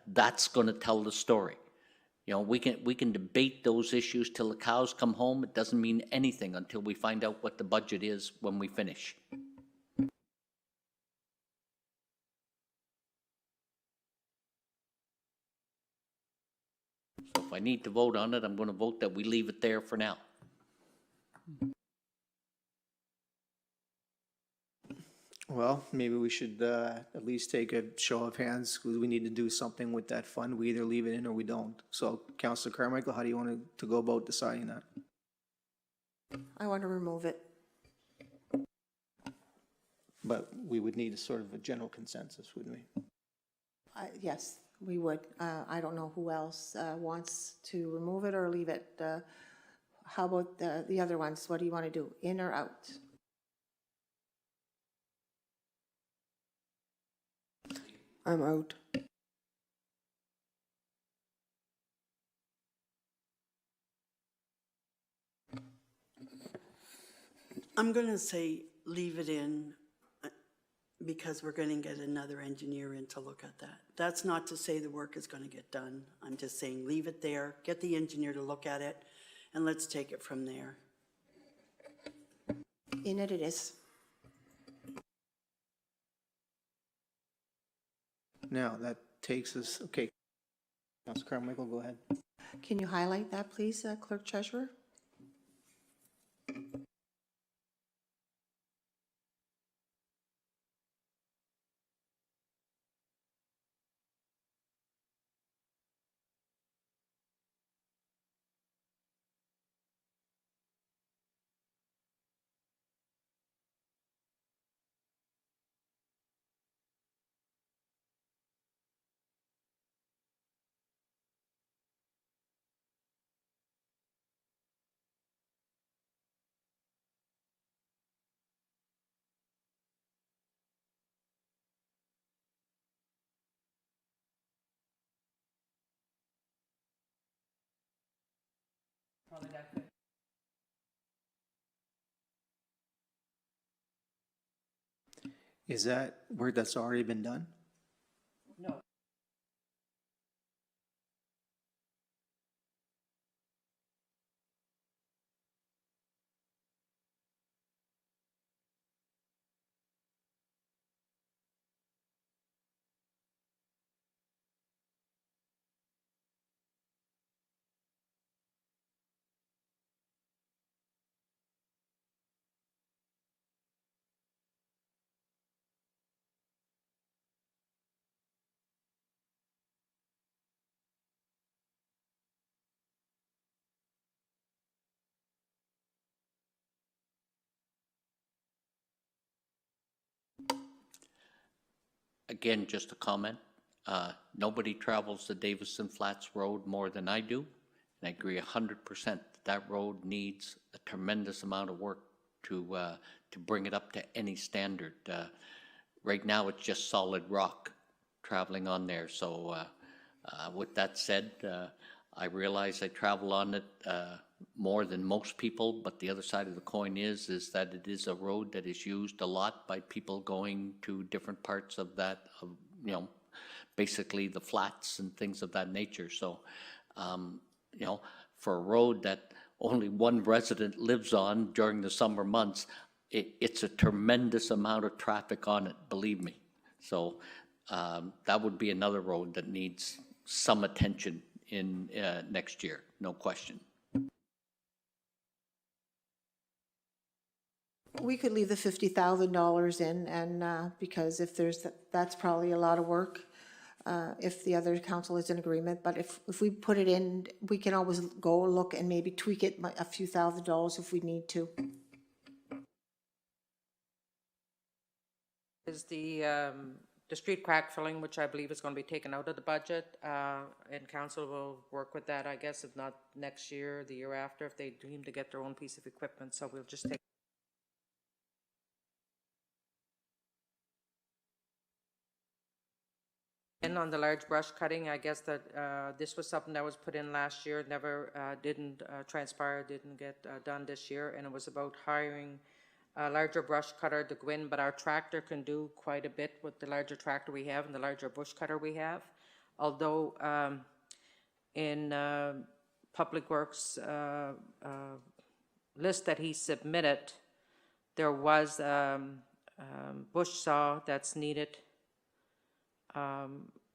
that's going to tell the story. You know, we can debate those issues till the cows come home. It doesn't mean anything until we find out what the budget is when we finish. So if I need to vote on it, I'm going to vote that we leave it there for now. Well, maybe we should at least take a show of hands. We need to do something with that fund. We either leave it in or we don't. So, Councilor Carmichael, how do you want to go about deciding that? I want to remove it. But we would need a sort of a general consensus, wouldn't we? Yes, we would. I don't know who else wants to remove it or leave it. How about the other ones? What do you want to do, in or out? I'm out. I'm going to say leave it in because we're going to get another engineer in to look at that. That's not to say the work is going to get done. I'm just saying leave it there, get the engineer to look at it, and let's take it from there. In it is. Now, that takes us, okay. Councilor Carmichael, go ahead. Can you highlight that, please, Clerk Treasurer? Is that work that's already been done? No. Again, just a comment. Nobody travels the Davison Flats Road more than I do, and I agree 100% that road needs a tremendous amount of work to bring it up to any standard. Right now, it's just solid rock traveling on there. So with that said, I realize I travel on it more than most people, but the other side of the coin is that it is a road that is used a lot by people going to different parts of that, you know, basically the flats and things of that nature. So, you know, for a road that only one resident lives on during the summer months, it's a tremendous amount of traffic on it, believe me. So that would be another road that needs some attention in next year, no question. We could leave the $50,000 in, and because if there's, that's probably a lot of work, if the other council is in agreement, but if we put it in, we can always go look and maybe tweak it a few $1,000s if we need to. Is the street crack filling, which I believe is going to be taken out of the budget, and council will work with that, I guess, if not next year, the year after, if they deem to get their own piece of equipment, so we'll just take. And on the large brush cutting, I guess that this was something that was put in last year, never didn't transpire, didn't get done this year, and it was about hiring a larger brush cutter to go in, but our tractor can do quite a bit with the larger tractor we have and the larger bush cutter we have. Although in Public Works list that he submitted, there was bush saw that's needed.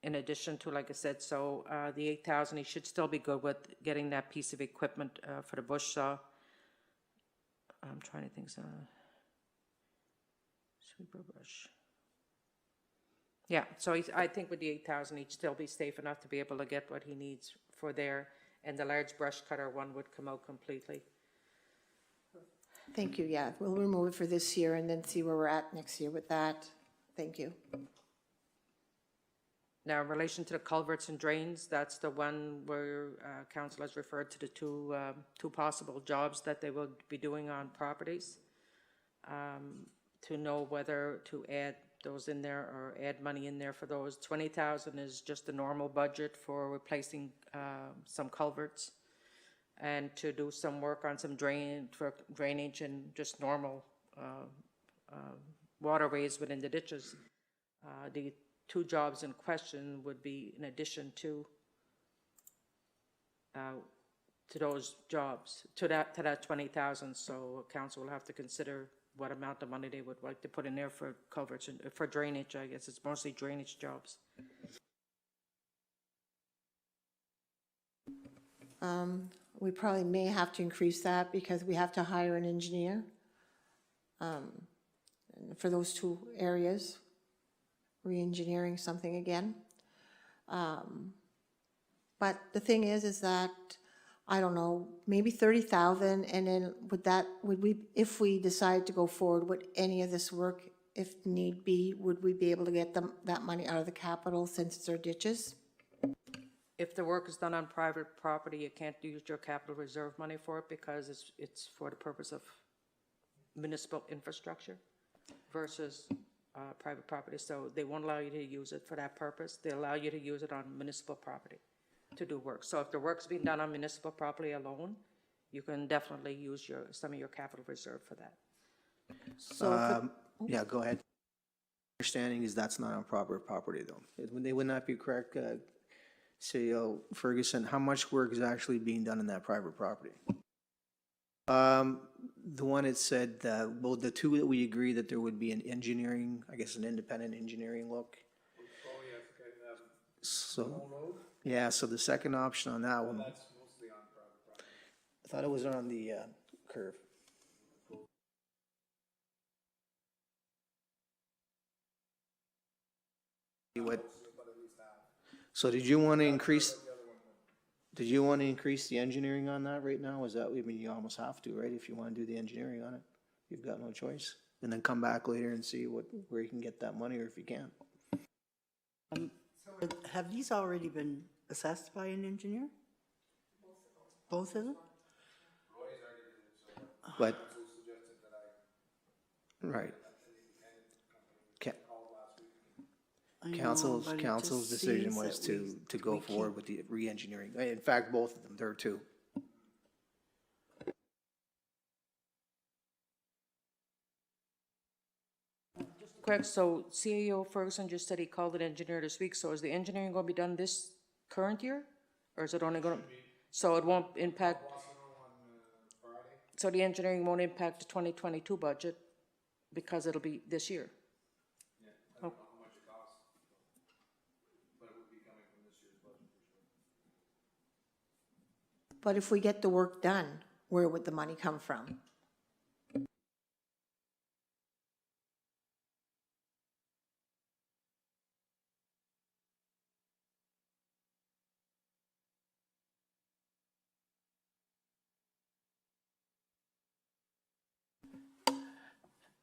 In addition to, like I said, so the 8,000, he should still be good with getting that piece of equipment for the bush saw. I'm trying to think, sweeper brush. Yeah, so I think with the 8,000, he'd still be safe enough to be able to get what he needs for there, and the large brush cutter one would come out completely. Thank you, yeah, we'll remove it for this year and then see where we're at next year with that. Thank you. Now, in relation to the culverts and drains, that's the one where council has referred to the two possible jobs that they will be doing on properties. To know whether to add those in there or add money in there for those. 20,000 is just the normal budget for replacing some culverts and to do some work on some drainage and just normal waterways within the ditches. The two jobs in question would be in addition to those jobs, to that 20,000. So council will have to consider what amount of money they would like to put in there for culverts and for drainage. I guess it's mostly drainage jobs. We probably may have to increase that because we have to hire an engineer for those two areas, re-engineering something again. But the thing is that, I don't know, maybe 30,000, and then would we, if we decide to go forward with any of this work, if need be, would we be able to get that money out of the capital since it's our ditches? If the work is done on private property, you can't use your capital reserve money for it because it's for the purpose of municipal infrastructure versus private property. So they won't allow you to use it for that purpose. They allow you to use it on municipal property to do work. So if the work's being done on municipal property alone, you can definitely use some of your capital reserve for that. So Yeah, go ahead. Understanding is that's not on private property, though. They would not be correct, CEO Ferguson, how much work is actually being done in that private property? The one it said, well, the two that we agree that there would be an engineering, I guess an independent engineering look. So, yeah, so the second option on that one. That's mostly on private property. I thought it was on the curve. What? So did you want to increase? Did you want to increase the engineering on that right now? Is that, I mean, you almost have to, right? If you want to do the engineering on it, you've got no choice. And then come back later and see where you can get that money or if you can't. Have these already been assessed by an engineer? Both of them? But, right. I know, Council's but it just decision seems was that to go we forward can't- with the re-engineering. In fact, both of them, there are two. Correct, so CEO Ferguson just said he called an engineer this week, so is the engineering gonna be done this current year? Or is it only gonna, so it won't impact? So the engineering won't impact the 2022 budget because it'll be this year? but if we get the work done, where would the money come from?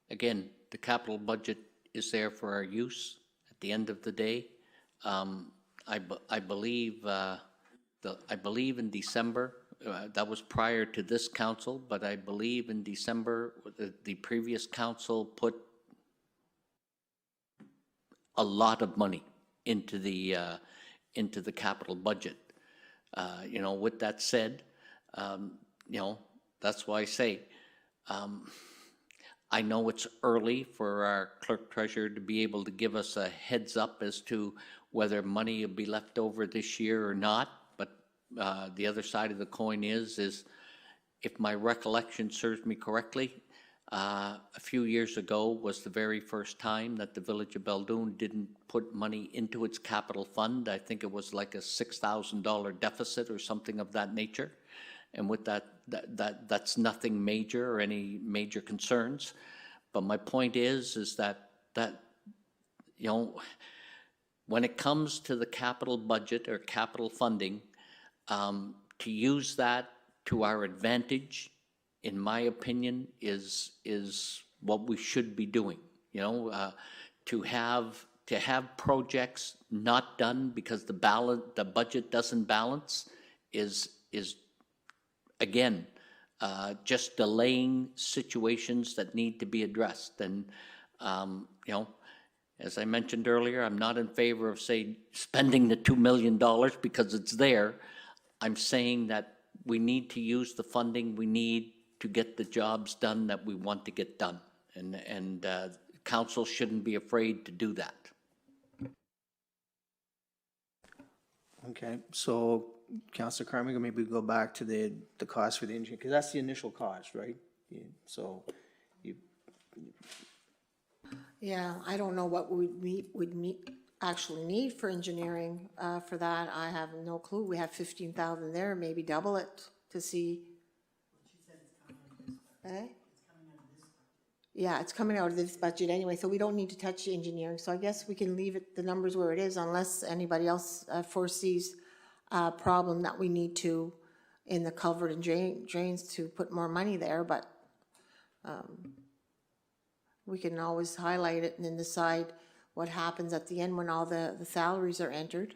Again, the capital budget is there for our use at the end of the day. I believe in December, that was prior to this council, but I believe in December, the previous council put a lot of money into the capital budget. You know, with that said, you know, that's why I say, I know it's early for our clerk treasurer to be able to give us a heads up as to whether money will be left over this year or not. But the other side of the coin is if my recollection serves me correctly, a few years ago was the very first time that the Village of Beldoon didn't put money into its capital fund. I think it was like a $6,000 deficit or something of that nature. And with that's nothing major or any major concerns. But my point is that you know, when it comes to the capital budget or capital funding, to use that to our advantage, in my opinion, is what we should be doing. You know, to have projects not done because the budget doesn't balance is again, just delaying situations that need to be addressed. And, you know, as I mentioned earlier, I'm not in favor of, say, spending the $2 million because it's there. I'm saying that we need to use the funding we need to get the jobs done that we want to get done. And council shouldn't be afraid to do that. Okay, so Councilor Carmichael, maybe we go back to the cost for the engineer, because that's the initial cost, right? So, you, Yeah, I don't know what would actually need for engineering, for that. I have no clue. We have 15,000 there, maybe double it to see. Eh? Yeah, it's coming out of this budget anyway, so we don't need to touch the engineering. So I guess we can leave it, the numbers where it is, unless anybody else foresees a problem that we need to, in the culvert and drains, to put more money there, but we can always highlight it and then decide what happens at the end when all the salaries are entered.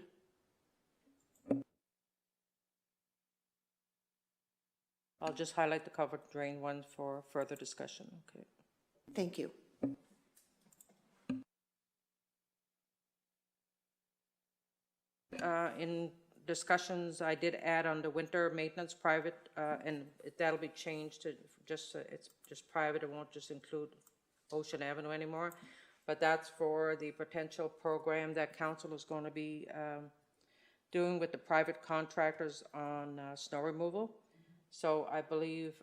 I'll just highlight the covered drain one for further discussion, okay? Thank you. In discussions, I did add on the winter maintenance private, and that'll be changed to just, it's just private, it won't just include Ocean Avenue anymore. But that's for the potential program that council is going to be doing with the private contractors on snow removal. So I believe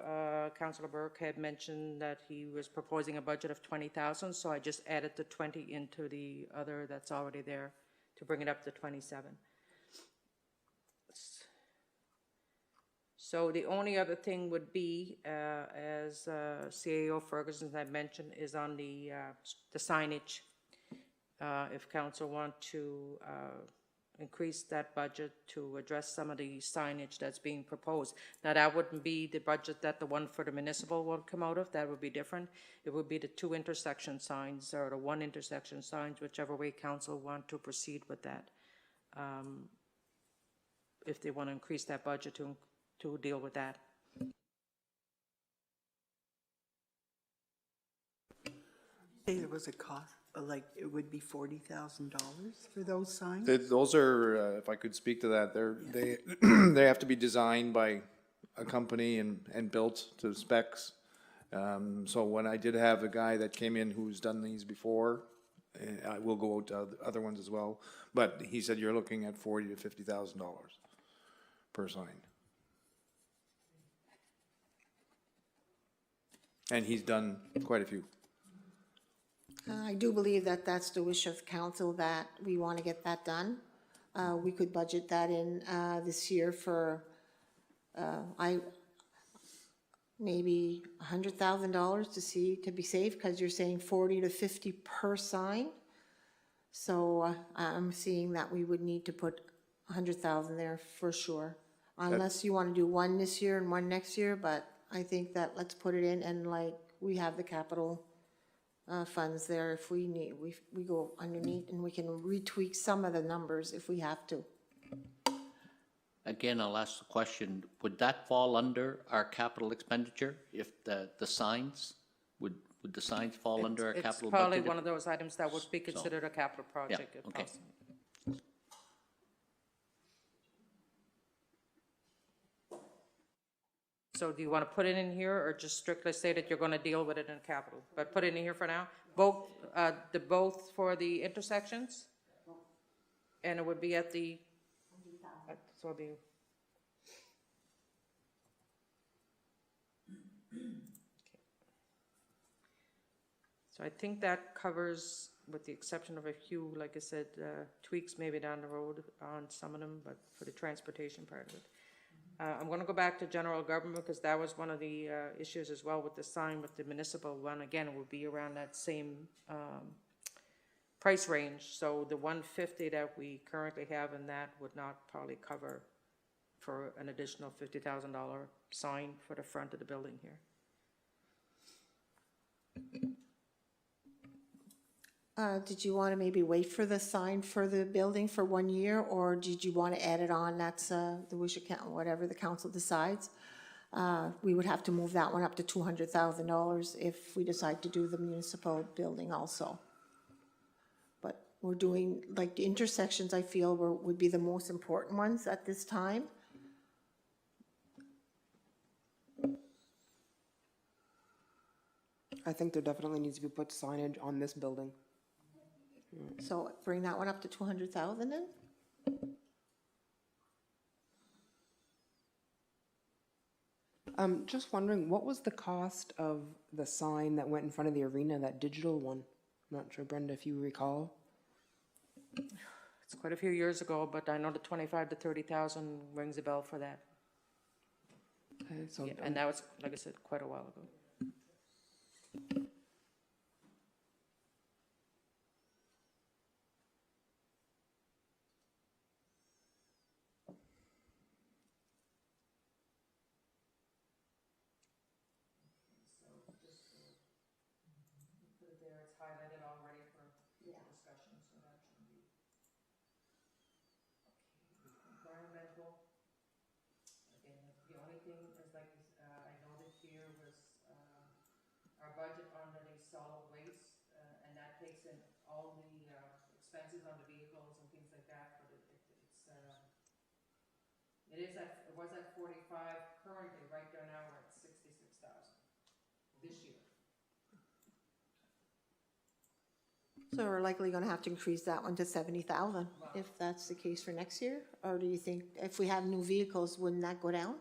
Councilor Burke had mentioned that he was proposing a budget of 20,000, so I just added the 20 into the other that's already there to bring it up to 27. So the only other thing would be, as CAO Ferguson had mentioned, is on the signage. If council want to increase that budget to address some of the signage that's being proposed. Now, that wouldn't be the budget that the one for the municipal would come out of. That would be different. It would be the 2 intersection signs or the 1 intersection signs, whichever way council want to proceed with that. If they want to increase that budget to deal with that. Say there was a cost, like it would be $40,000 for those signs? Those are, if I could speak to that, they have to be designed by a company and built to specs. So when I did have a guy that came in who's done these before, I will go out to other ones as well, but he said you're looking at $40,000 to $50,000 per sign. And he's done quite a few. I do believe that that's the wish of council, that we want to get that done. We could budget that in this year for, maybe $100,000 to be safe, because you're saying 40 to 50 per sign. So I'm seeing that we would need to put 100,000 there for sure, unless you want to do one this year and one next year. But I think that let's put it in, and like we have the capital funds there. If we need, we go underneath and we can retweak some of the numbers if we have to. Again, I'll ask the question, would that fall under our capital expenditure if the signs, would the signs fall under our capital budget? It's probably one of those items that would be considered a capital project if okay. possible. So do you want to put it in here or just strictly say that you're going to deal with it in capital? But put it in here for now, both for the intersections? And it would be at the, so the, so I think that covers, with the exception of a few, like I said, tweaks maybe down the road on some of them, but for the transportation part of it. I'm going to go back to general government because that was one of the issues as well with the sign with the municipal one. Again, it would be around that same price range. So the 150 that we currently have in that would not probably cover for an additional $50,000 sign for the front of the building here. Did you want to maybe wait for the sign for the building for 1 year, or did you want to add it on? That's the wish of council, whatever the council decides. We would have to move that one up to $200,000 if we decide to do the municipal building also. But we're doing, like the intersections, I feel would be the most important ones at this time. I think there definitely needs to be put signage on this building. So bring that one up to 200,000 then? Just wondering, what was the cost of the sign that went in front of the arena, that digital one? I'm not sure, Brenda, if you recall. It's quite a few years ago, but I know the 25 to 30,000 rings a bell for that. Okay, so Yeah, and that was, like I said, quite a while ago. There, it's highlighted already for discussion, so that should be. Environmental. Again, the only thing is like, I noted here was, our budget under the solid waste, and that takes in all the, expenses on the vehicles and things like that, but it was at 45 currently, right there now, we're at 66,000 this year. So we're likely gonna have to increase that one to 70,000 if that's the case for next year? Or do you think if we have new vehicles, wouldn't that go down?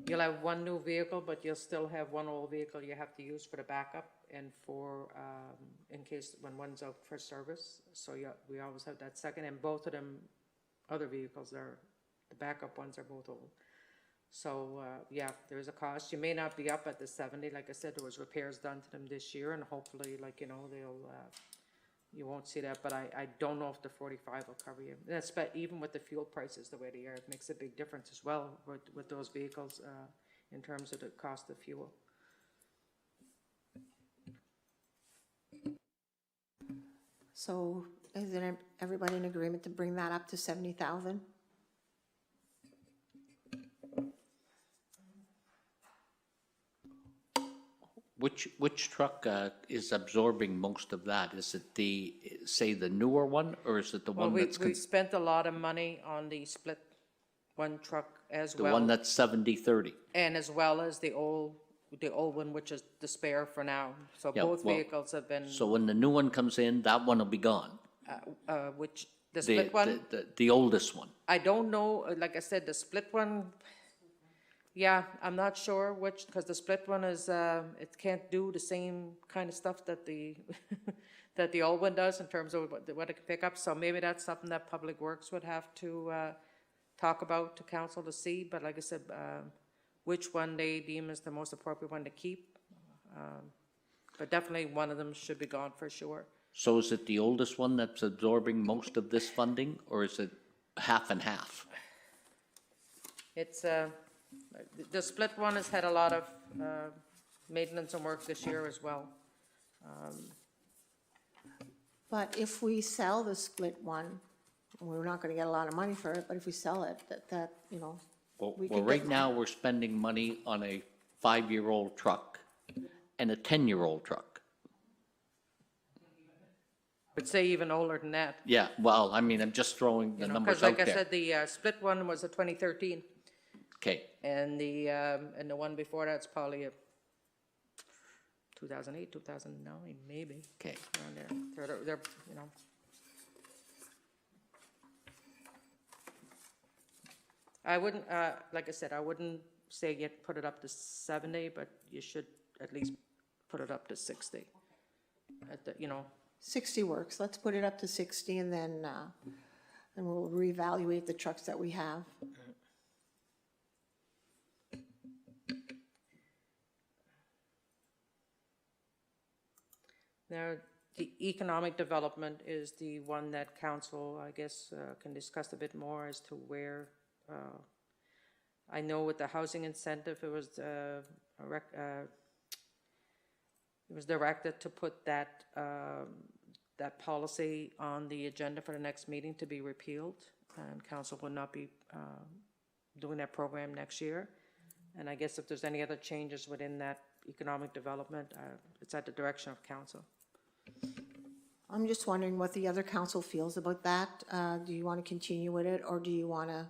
You'll have one new vehicle, but you'll still have one old vehicle you have to use for the backup and for, in case when one's out for service. So yeah, we always have that second, and both of them, other vehicles are, the backup ones are both old. So, yeah, there's a cost. You may not be up at the 70, like I said, there was repairs done to them this year, and hopefully, like, you know, they'll, you won't see that, but I don't know if the 45 will cover you. That's, but even with the fuel prices the way they are, it makes a big difference as well with those vehicles in terms of the cost of fuel. So is there everybody in agreement to bring that up to 70,000? Which truck is absorbing most of that? Is it the, say, the newer one, or is it the Well, one we that's, spent a lot of money on the split one truck as the well. one that's 70/30? And as well as the old one, which is the spare for now. So Yeah, both well, vehicles have been, So when the new one comes in, that one will be gone? which, the The, split one, the oldest one? I don't know, like I said, the split one, yeah, I'm not sure which, because the split one is, it can't do the same kind of stuff that the, that the old one does in terms of what it can pick up. So maybe that's something that Public Works would have to talk about to council to see. But like I said, which one they deem is the most appropriate one to keep. But definitely one of them should be gone for sure. So is it the oldest one that's absorbing most of this funding, or is it half and half? It's, the split one has had a lot of maintenance and work this year as well. But if we sell the split one, we're not gonna get a lot of money for it, but if we sell it, that, you know, Well, we well, could right get- now, we're spending money on a 5-year-old truck and a 10-year-old truck. I'd say even older than that. Yeah, well, I mean, I'm just throwing the numbers Because out like I there. said, the split one was a 2013, Okay, and the one before that's probably a 2008, 2009, maybe, okay. around there. They're, you know. I wouldn't, like I said, I wouldn't say yet put it up to 70, but you should at least put it up to 60. At the, you know, 60 works. Let's put it up to 60 and then, and we'll reevaluate the trucks that we have. now, the economic development is the one that council, I guess, can discuss a bit more as to where, I know with the housing incentive, it was, it was directed to put that, that policy on the agenda for the next meeting to be repealed, and council will not be doing that program next year. And I guess if there's any other changes within that economic development, it's at the direction of council. I'm just wondering what the other council feels about that. Do you want to continue with it, or do you want to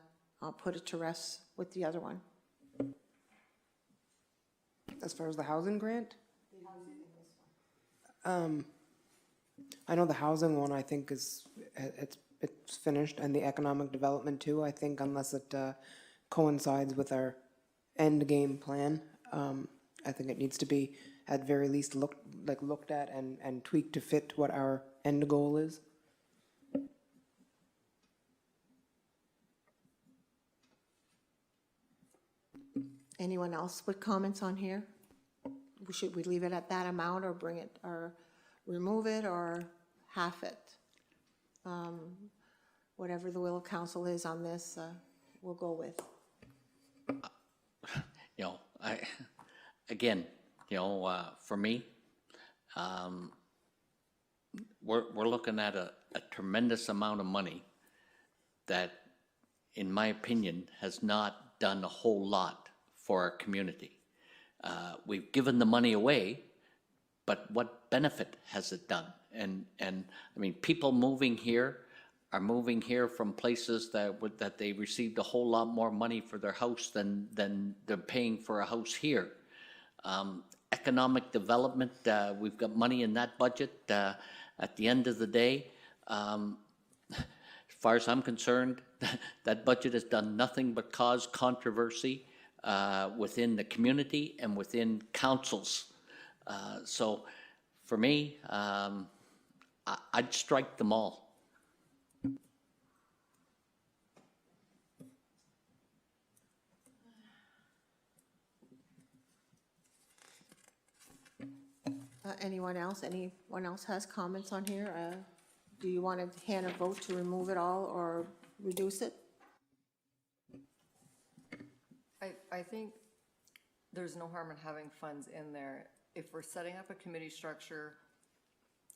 put it to rest with the other one? As far as the housing grant? I know the housing one, I think it's finished, and the economic development too, I think, unless it coincides with our end game plan. I think it needs to be at very least looked at and tweaked to fit what our end goal is. Anyone else with comments on here? Should we leave it at that amount or bring it, or remove it, or half it? Whatever the will of council is on this, we'll go with. You know, again, for me, we're looking at a tremendous amount of money that, in my opinion, has not done a whole lot for our community. We've given the money away, but what benefit has it done? And I mean, people moving here are moving here from places that they received a whole lot more money for their house than they're paying for a house here. Economic development, we've got money in that budget. At the end of the day, as far as I'm concerned, that budget has done nothing but cause controversy within the community and within councils. So for me, I'd strike them all. Anyone else? Anyone else has comments on here? Do you want to hand a vote to remove it all or reduce it? I think there's no harm in having funds in there. If we're setting up a committee structure,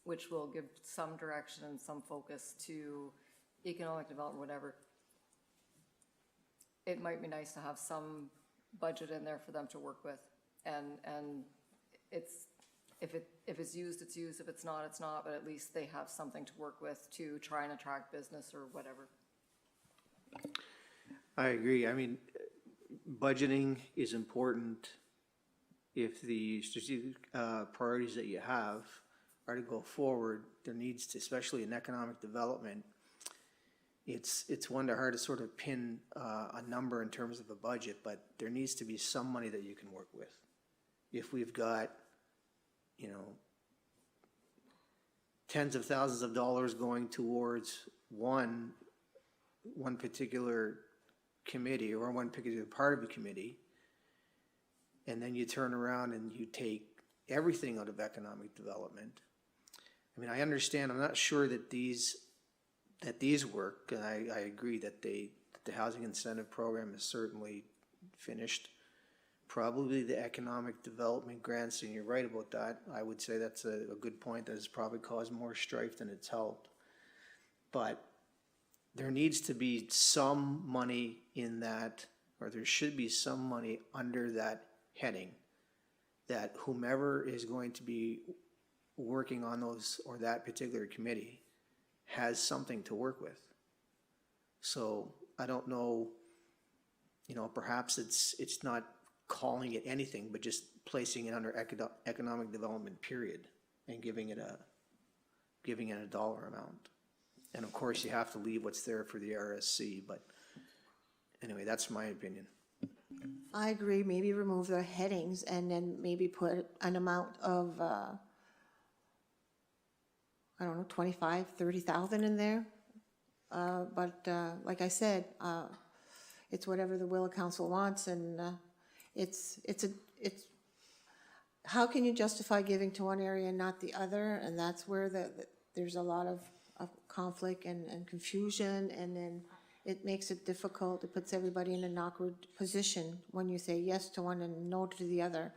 which will give some direction and some focus to economic development, whatever, it might be nice to have some budget in there for them to work with. And it's, if it's used, it's used. If it's not, it's not. But at least they have something to work with to try and attract business or whatever. I agree. I mean, budgeting is important if the strategic priorities that you have are to go forward. There needs to, especially in economic development, it's wonder hard to sort of pin a number in terms of a budget, but there needs to be some money that you can work with. If we've got, tens of thousands of dollars going towards one particular committee or one particular part of a committee, and then you turn around and you take everything out of economic development. I mean, I understand, I'm not sure that these work, and I agree that the housing incentive program is certainly finished. Probably the economic development grants, and you're right about that. I would say that's a good point. That has probably caused more strife than it's helped. But there needs to be some money in that, or there should be some money under that heading, that whomever is going to be working on those or that particular committee has something to work with. So I don't know, perhaps it's not calling it anything, but just placing it under economic development period and giving it a dollar amount. And of course, you have to leave what's there for the RSC, but anyway, that's my opinion. I agree, maybe remove the headings and then maybe put an amount of, 25, 30,000 in there. But like I said, it's whatever the will of council wants, and it's how can you justify giving to one area and not the other? And that's where there's a lot of conflict and confusion, and then it makes it difficult. It puts everybody in an awkward position when you say yes to one and no to the other.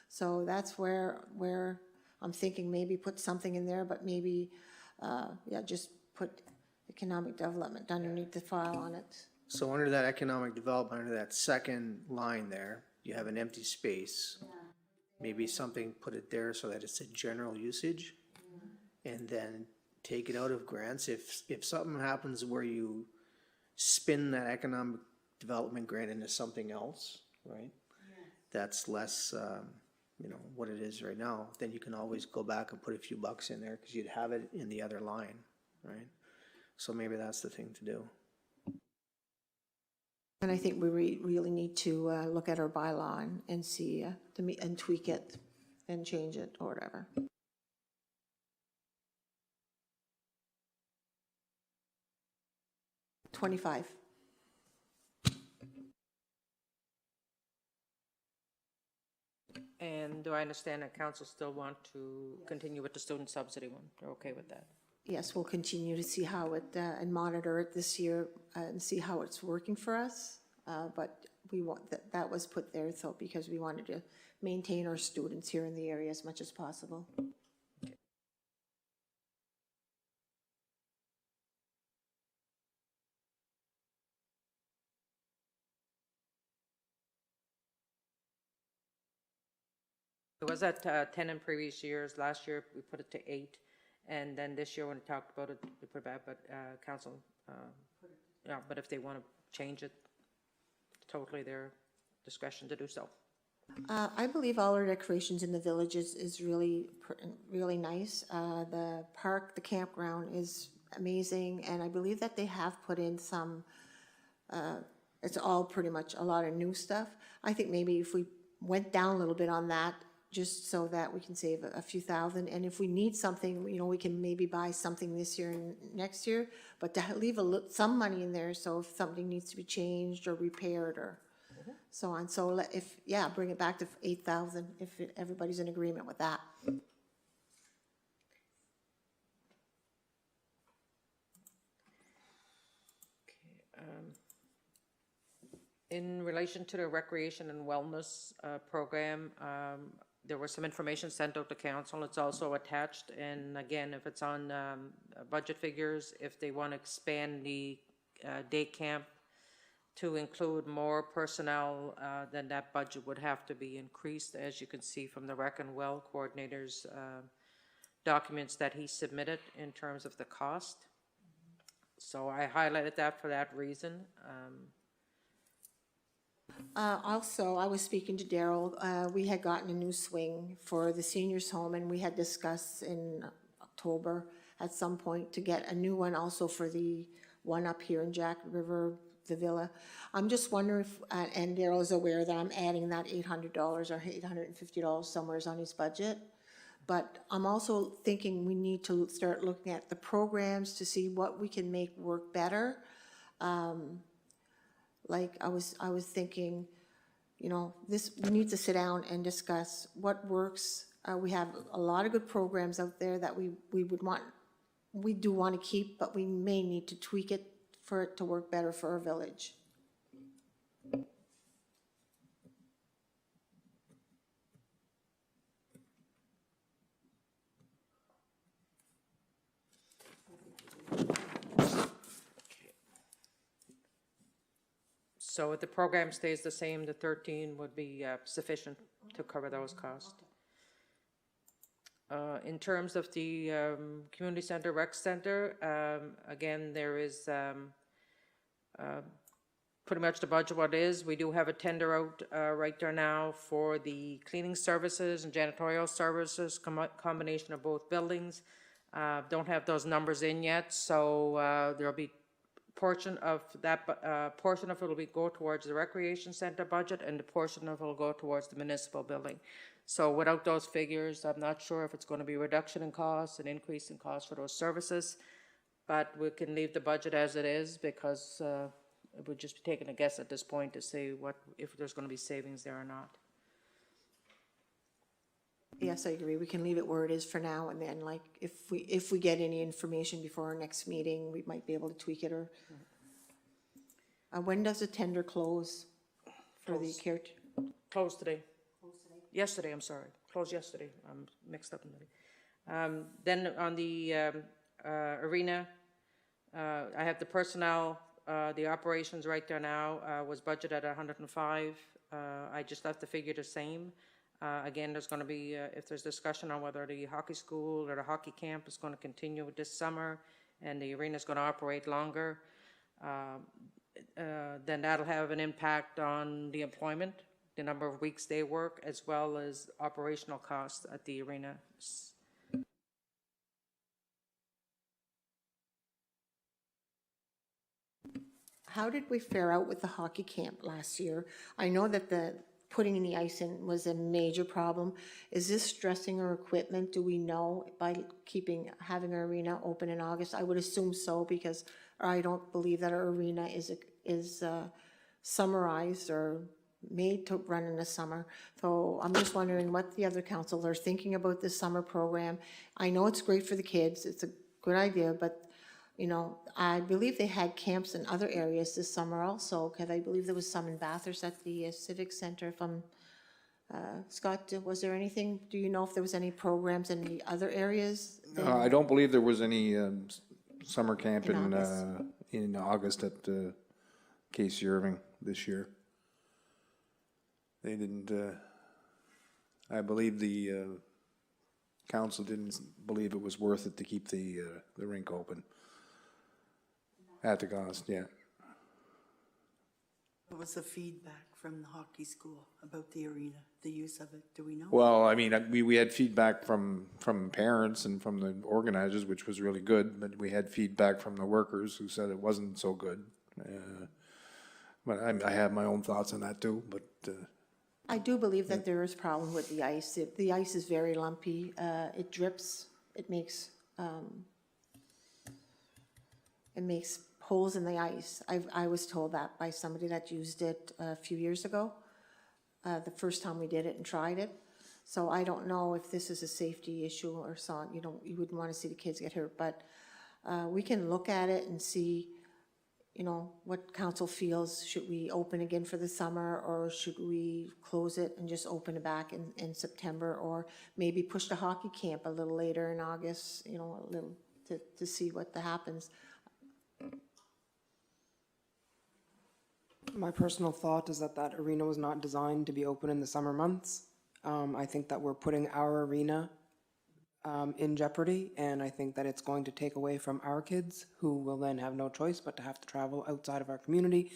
So that's where I'm thinking maybe put something in there, but maybe, just put economic development underneath the file on it. So under that economic development, under that second line there, you have an empty space. Maybe something, put it there so that it's a general usage, and then take it out of grants. If something happens where you spin that economic development grant into something else, right? That's less you know, what it is right now, then you can always go back and put a few bucks in there, because you'd have it in the other line, right? So maybe that's the thing to do. And I think we really need to look at our bylaw and see, and tweak it and change it or whatever. $25. And do I understand that council still want to continue with the student subsidy one? They're okay with that? Yes, we'll continue to see how it, and monitor it this year and see how it's working for us. But we want, that was put there, so because we wanted to maintain our students here in the area as much as possible. It was at 10 in previous years. Last year, we put it to 8. And then this year, when we talked about it, we put it back, but council, yeah, but if they want to change it, totally their discretion to do so. I believe all our decorations in the village is really, really nice. The park, the campground is amazing, and I believe that they have put in some, it's all pretty much a lot of new stuff. I think maybe if we went down a little bit on that, just so that we can save a few thousand, and if we need something, you know, we can maybe buy something this year and next year, but to leave some money in there, so if something needs to be changed or repaired or so on. So if, yeah, bring it back to 8,000 if everybody's in agreement with that. In relation to the recreation and wellness program, there was some information sent out to council. It's also attached, and again, if it's on budget figures, if they want to expand the day camp to include more personnel, then that budget would have to be increased, as you can see from the Rec and Well coordinator's documents that he submitted in terms of the cost. So I highlighted that for that reason. Also, I was speaking to Daryl. We had gotten a new swing for the seniors' home, and we had discussed in October at some point to get a new one also for the one up here in Jack River, the villa. I'm just wondering if, and Daryl is aware that I'm adding that $800 or $850 somewhere on his budget. But I'm also thinking we need to start looking at the programs to see what we can make work better. Like I was thinking, you know, we need to sit down and discuss what works. We have a lot of good programs out there that we do want to keep, but we may need to tweak it for it to work better for our village. So if the program stays the same, the 13 would be sufficient to cover those costs. In terms of the community center, rec center, again, there is pretty much the budget what it is. We do have a tender out right there now for the cleaning services and janitorial services, combination of both buildings. Don't have those numbers in yet, so there'll be portion of that, portion of it will go towards the recreation center budget, and the portion of it will go towards the municipal building. So without those figures, I'm not sure if it's going to be a reduction in costs, an increase in costs for those services, but we can leave the budget as it is, because it would just be taking a guess at this point to say if there's going to be savings there or not. Yes, I agree. We can leave it where it is for now, and then like if we get any information before our next meeting, we might be able to tweak it. Or when does the tender close for the care? Closed today. Yesterday, I'm sorry. Closed yesterday. I'm mixed up in the. Then on the arena, I have the personnel, the operations right there now was budgeted at 105. I just left the figure the same. Again, there's going to be, if there's discussion on whether the hockey school or the hockey camp is going to continue this summer and the arena is going to operate longer, then that'll have an impact on the employment the number of weeks they work, as well as operational costs at the arena. How did we fare out with the hockey camp last year? I know that the putting in the ice in was a major problem. Is this stressing our equipment? Do we know by having our arena open in August? I would assume so, because I don't believe that our arena is summarized or made to run in the summer. So I'm just wondering what the other councils are thinking about this summer program. I know it's great for the kids, it's a good idea, but you know, I believe they had camps in other areas this summer also, because I believe there was some in Bathurst at the Civic Center from, Scott, was there anything, do you know if there was any programs in the other areas? I don't believe there was any summer camp In August. in August at Casey Irving this year. They didn't, I believe the council didn't believe it was worth it to keep the rink open at the cost, yeah. What was the feedback from the hockey school about the arena, the use of it? Do we know? Well, I mean, we had feedback from parents and from the organizers, which was really good, but we had feedback from the workers who said it wasn't so good. But I have my own thoughts on that too, but I do believe that there is problem with the ice. The ice is very lumpy, it drips, it makes holes in the ice. I was told that by somebody that used it a few years ago, the first time we did it and tried it. So I don't know if this is a safety issue or so, you wouldn't want to see the kids get hurt, but we can look at it and see, you know, what council feels. Should we open again for the summer, or should we close it and just open it back in September, or maybe push the hockey camp a little later in August, you know, a little to see what happens. My personal thought is that arena was not designed to be open in the summer months. I think that we're putting our arena in jeopardy, and I think that it's going to take away from our kids, who will then have no choice but to have to travel outside of our community.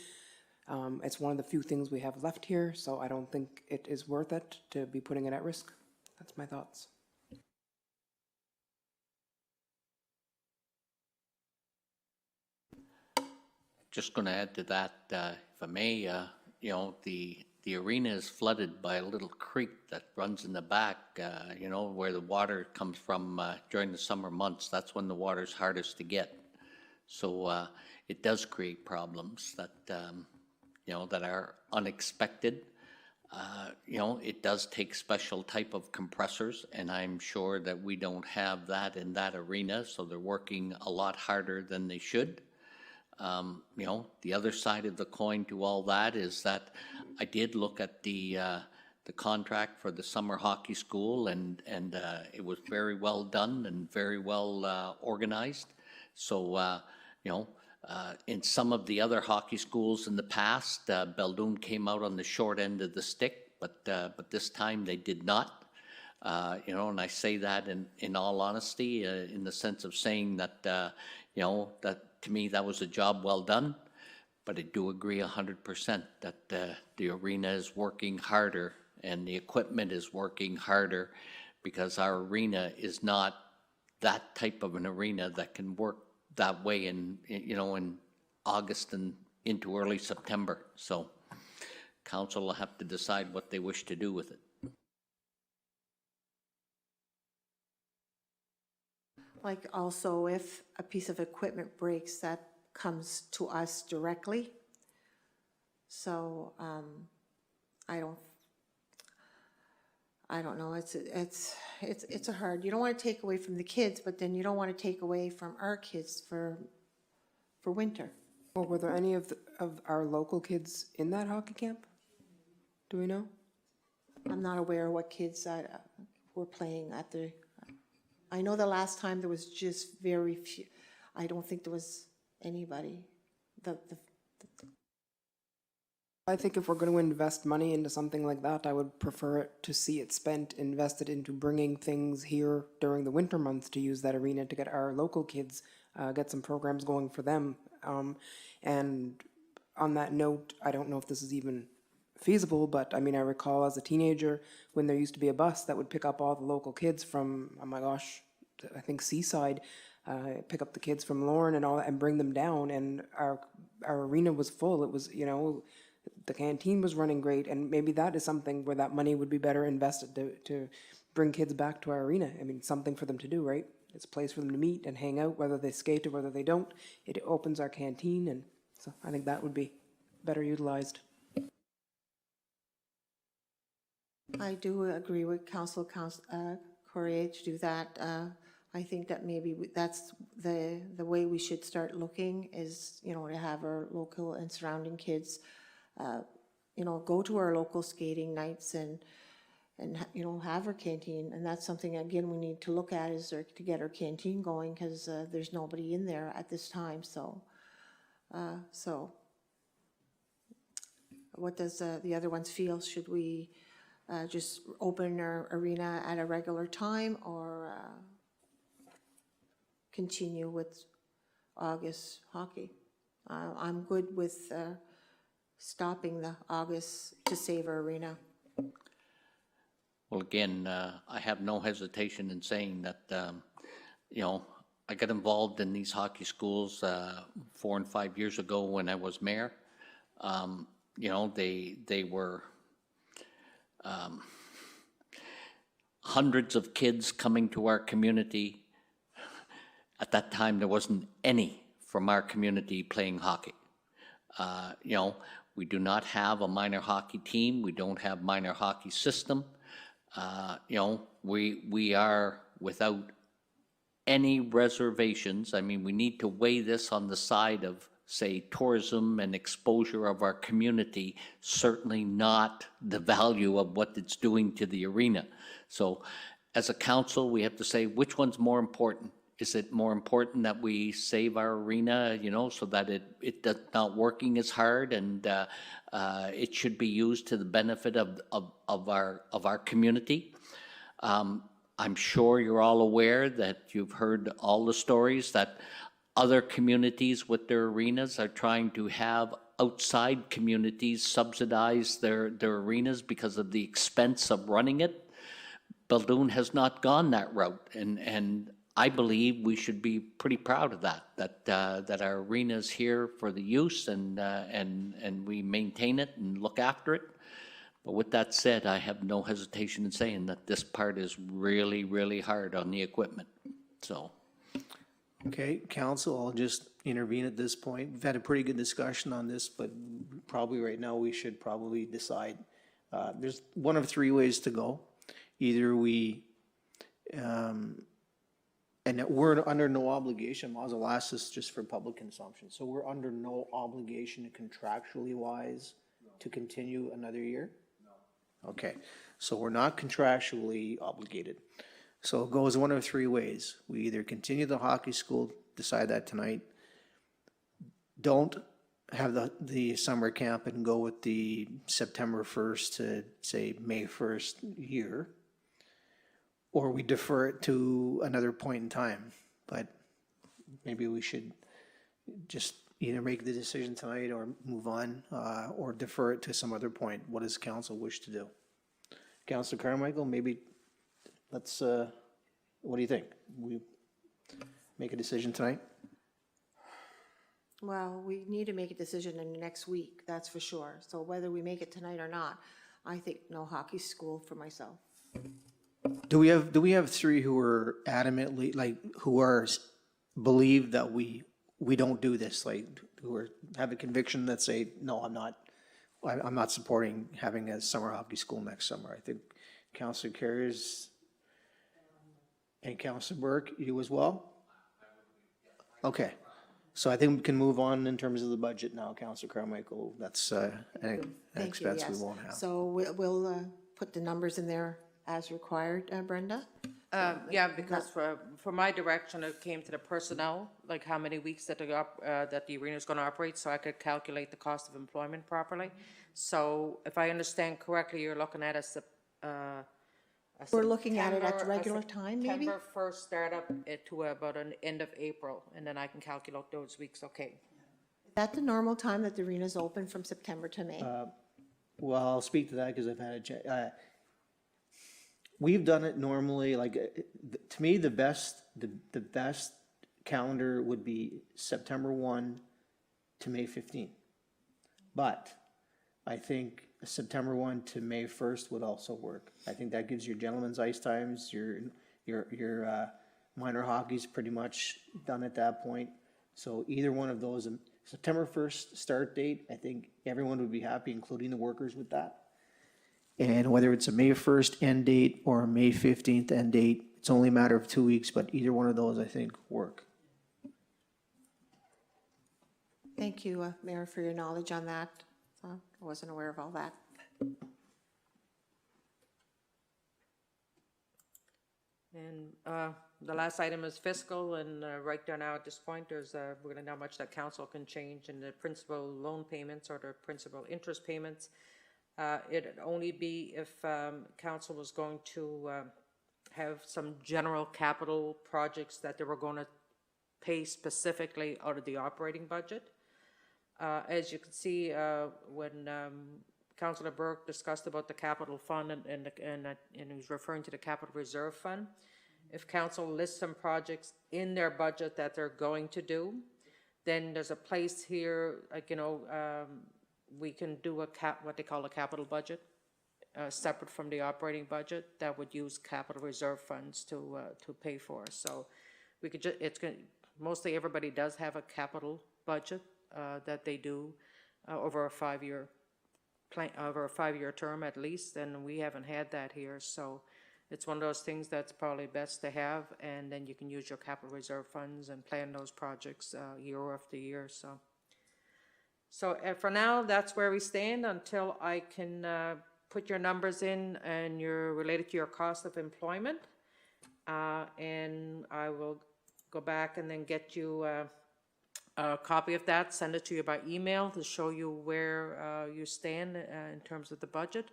It's one of the few things we have left here, so I don't think it is worth it to be putting it at risk. That's my thoughts. Just going to add to that, if I may, you know, the arena is flooded by a little creek that runs in the back, you know, where the water comes from during the summer months. That's when the water's hardest to get. So it does create problems that, you know, that are unexpected. You know, it does take special type of compressors, and I'm sure that we don't have that in that arena, so they're working a lot harder than they should. You know, the other side of the coin to all that is that I did look at the contract for the summer hockey school, and it was very well done and very well organized. So, you know, in some of the other hockey schools in the past, Beldoon came out on the short end of the stick, but this time they did not. You know, and I say that in all honesty, in the sense of saying that, you know, that to me that was a job well done, but I do agree 100% that the arena is working harder and the equipment is working harder, because our arena is not that type of an arena that can work that way in you know, in August and into early September. So council will have to decide what they wish to do with it. Like also, if a piece of equipment breaks, that comes to us directly. So I don't know. It's a hard. You don't want to take away from the kids, but then you don't want to take away from our kids for winter. Well, were there any of our local kids in that hockey camp? Do we know? I'm not aware of what kids were playing at the. I know the last time there was just very few. I don't think there was anybody. I think if we're going to invest money into something like that, I would prefer it to see it invested into bringing things here during the winter months to use that arena to get our local kids, get some programs going for them. And on that note, I don't know if this is even feasible, but I mean, I recall as a teenager, when there used to be a bus that would pick up all the local kids from, oh my gosh, I think Seaside, pick up the kids from Lorne and all that and bring them down, and our arena was full. It was, you know, the canteen was running great, and maybe that is something where that money would be better invested to bring kids back to our arena. I mean, something for them to do, right? It's a place for them to meet and hang out, whether they skate or whether they don't. It opens our canteen, and so I think that would be better utilized. I do agree with Council Correa to do that. I think that maybe that's the way we should start looking is, you know, to have our local and surrounding kids, you know, go to our local skating nights and you know, have our canteen. And that's something, again, we need to look at is to get our canteen going because there's nobody in there at this time. So what does the other ones feel? Should we just open our arena at a regular time or continue with August hockey? I'm good with stopping the August to save our arena. Well, again, I have no hesitation in saying that, you know, I got involved in these hockey schools 4 and 5 years ago when I was mayor. You know, they were hundreds of kids coming to our community. At that time, there wasn't any from our community playing hockey. You know, we do not have a minor hockey team. We don't have minor hockey system. You know, we are without any reservations. I mean, we need to weigh this on the side of, say, tourism and exposure of our community, certainly not the value of what it's doing to the arena. So as a council, we have to say, which one's more important? Is it more important that we save our arena, you know, so that it does not working as hard and it should be used to the benefit of our community? I'm sure you're all aware that you've heard all the stories that other communities with their arenas are trying to have outside communities subsidize their arenas because of the expense of running it. Baldoon has not gone that route, and I believe we should be pretty proud of that our arena is here for the use and we maintain it and look after it. But with that said, I have no hesitation in saying that this part is really, really hard on the equipment, so. Okay, council, I'll just intervene at this point. We've had a pretty good discussion on this, but probably right now we should probably decide. There's one of 3 ways to go. Either we, and we're under no obligation, laws will ask us just for public consumption. So we're under no obligation contractually wise to continue another year? No. Okay, so we're not contractually obligated. So it goes one of 3 ways. We either continue the hockey school, decide that tonight, don't have the summer camp and go with the September 1st to, say, May 1st year, or we defer it to another point in time. But maybe we should just either make the decision tonight or move on, or defer it to some other point. What does council wish to do? Councilor Carmichael, maybe let's, what do you think? We make a decision tonight? Well, we need to make a decision in the next week, that's for sure. So whether we make it tonight or not, I think no hockey school for myself. Do we have 3 who are adamantly, like, who are, believe that we don't do this, like, who have a conviction that say, no, I'm not supporting having a summer hockey school next summer? I think Councilor Carriers and Councilor Burke, you as well? Okay, so I think we can move on in terms of the budget now, Councilor Carmichael. That's an Thank you, expense we yes. won't have. So we'll put the numbers in there as required, Brenda? Yeah, because for my direction, it came to the personnel, like how many weeks that the arena is going to operate, so I could calculate the cost of employment properly. So if I understand correctly, you're looking at We're looking at it at the September- a regular time, maybe? September 1st startup to about an end of April, and then I can calculate those weeks, okay. Is that the normal time that the arena's open from September to May? Well, I'll speak to that because I've had we've done it normally, like, to me, the best calendar would be September 1 to May 15. But I think September 1 to May 1st would also work. I think that gives your gentlemen's ice times, your minor hockey's pretty much done at that point. So either one of those, September 1st start date, I think everyone would be happy, including the workers, with that. And whether it's a May 1st end date or a May 15th end date, it's only a matter of 2 weeks, but either one of those, I think, work. Thank you, Mayor, for your knowledge on that. I wasn't aware of all that. And the last item is fiscal, and right there now at this point, there's really not much that council can change in the principal loan payments or the principal interest payments. It'd only be if council was going to have some general capital projects that they were going to pay specifically out of the operating budget. As you can see, when Councilor Burke discussed about the capital fund and he was referring to the capital reserve fund, if council lists some projects in their budget that they're going to do, then there's a place here, like, we can do what they call a capital budget, separate from the operating budget, that would use capital reserve funds to pay for. So we could mostly everybody does have a capital budget that they do over a 5-year plan, over a 5-year term at least, and we haven't had that here. So it's one of those things that's probably best to have, and then you can use your capital reserve funds and plan those projects year after year. So for now, that's where we stand until I can put your numbers in and you're related to your cost of employment. And I will go back and then get you a copy of that, send it to you by email to show you where you stand in terms of the budget,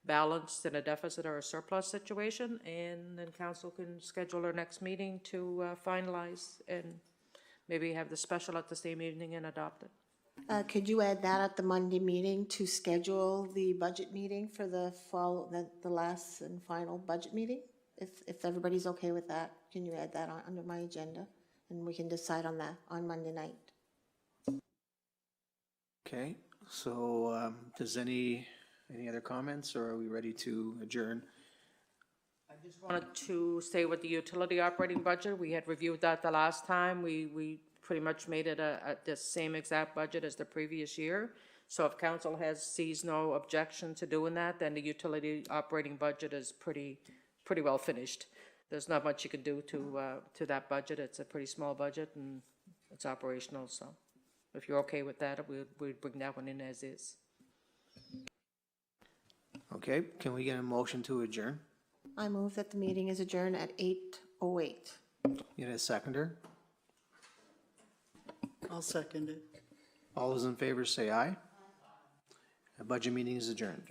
balanced in a deficit or a surplus situation, and then council can schedule our next meeting to finalize and maybe have the special at the same evening and adopt it. Could you add that at the Monday meeting to schedule the budget meeting for the last and final budget meeting? If everybody's okay with that, can you add that under my agenda? And we can decide on that on Monday night. Okay, so does any other comments, or are we ready to adjourn? I just wanted to stay with the utility operating budget. We had reviewed that the last time. We pretty much made it the same exact budget as the previous year. So if council sees no objection to doing that, then the utility operating budget is pretty well finished. There's not much you can do to that budget. It's a pretty small budget and it's operational. So if you're okay with that, we'd bring that one in as is. Okay, can we get a motion to adjourn? I move that the meeting is adjourned at 8:08. Get a seconder? I'll second it. All those in favor say aye. The budget meeting is adjourned.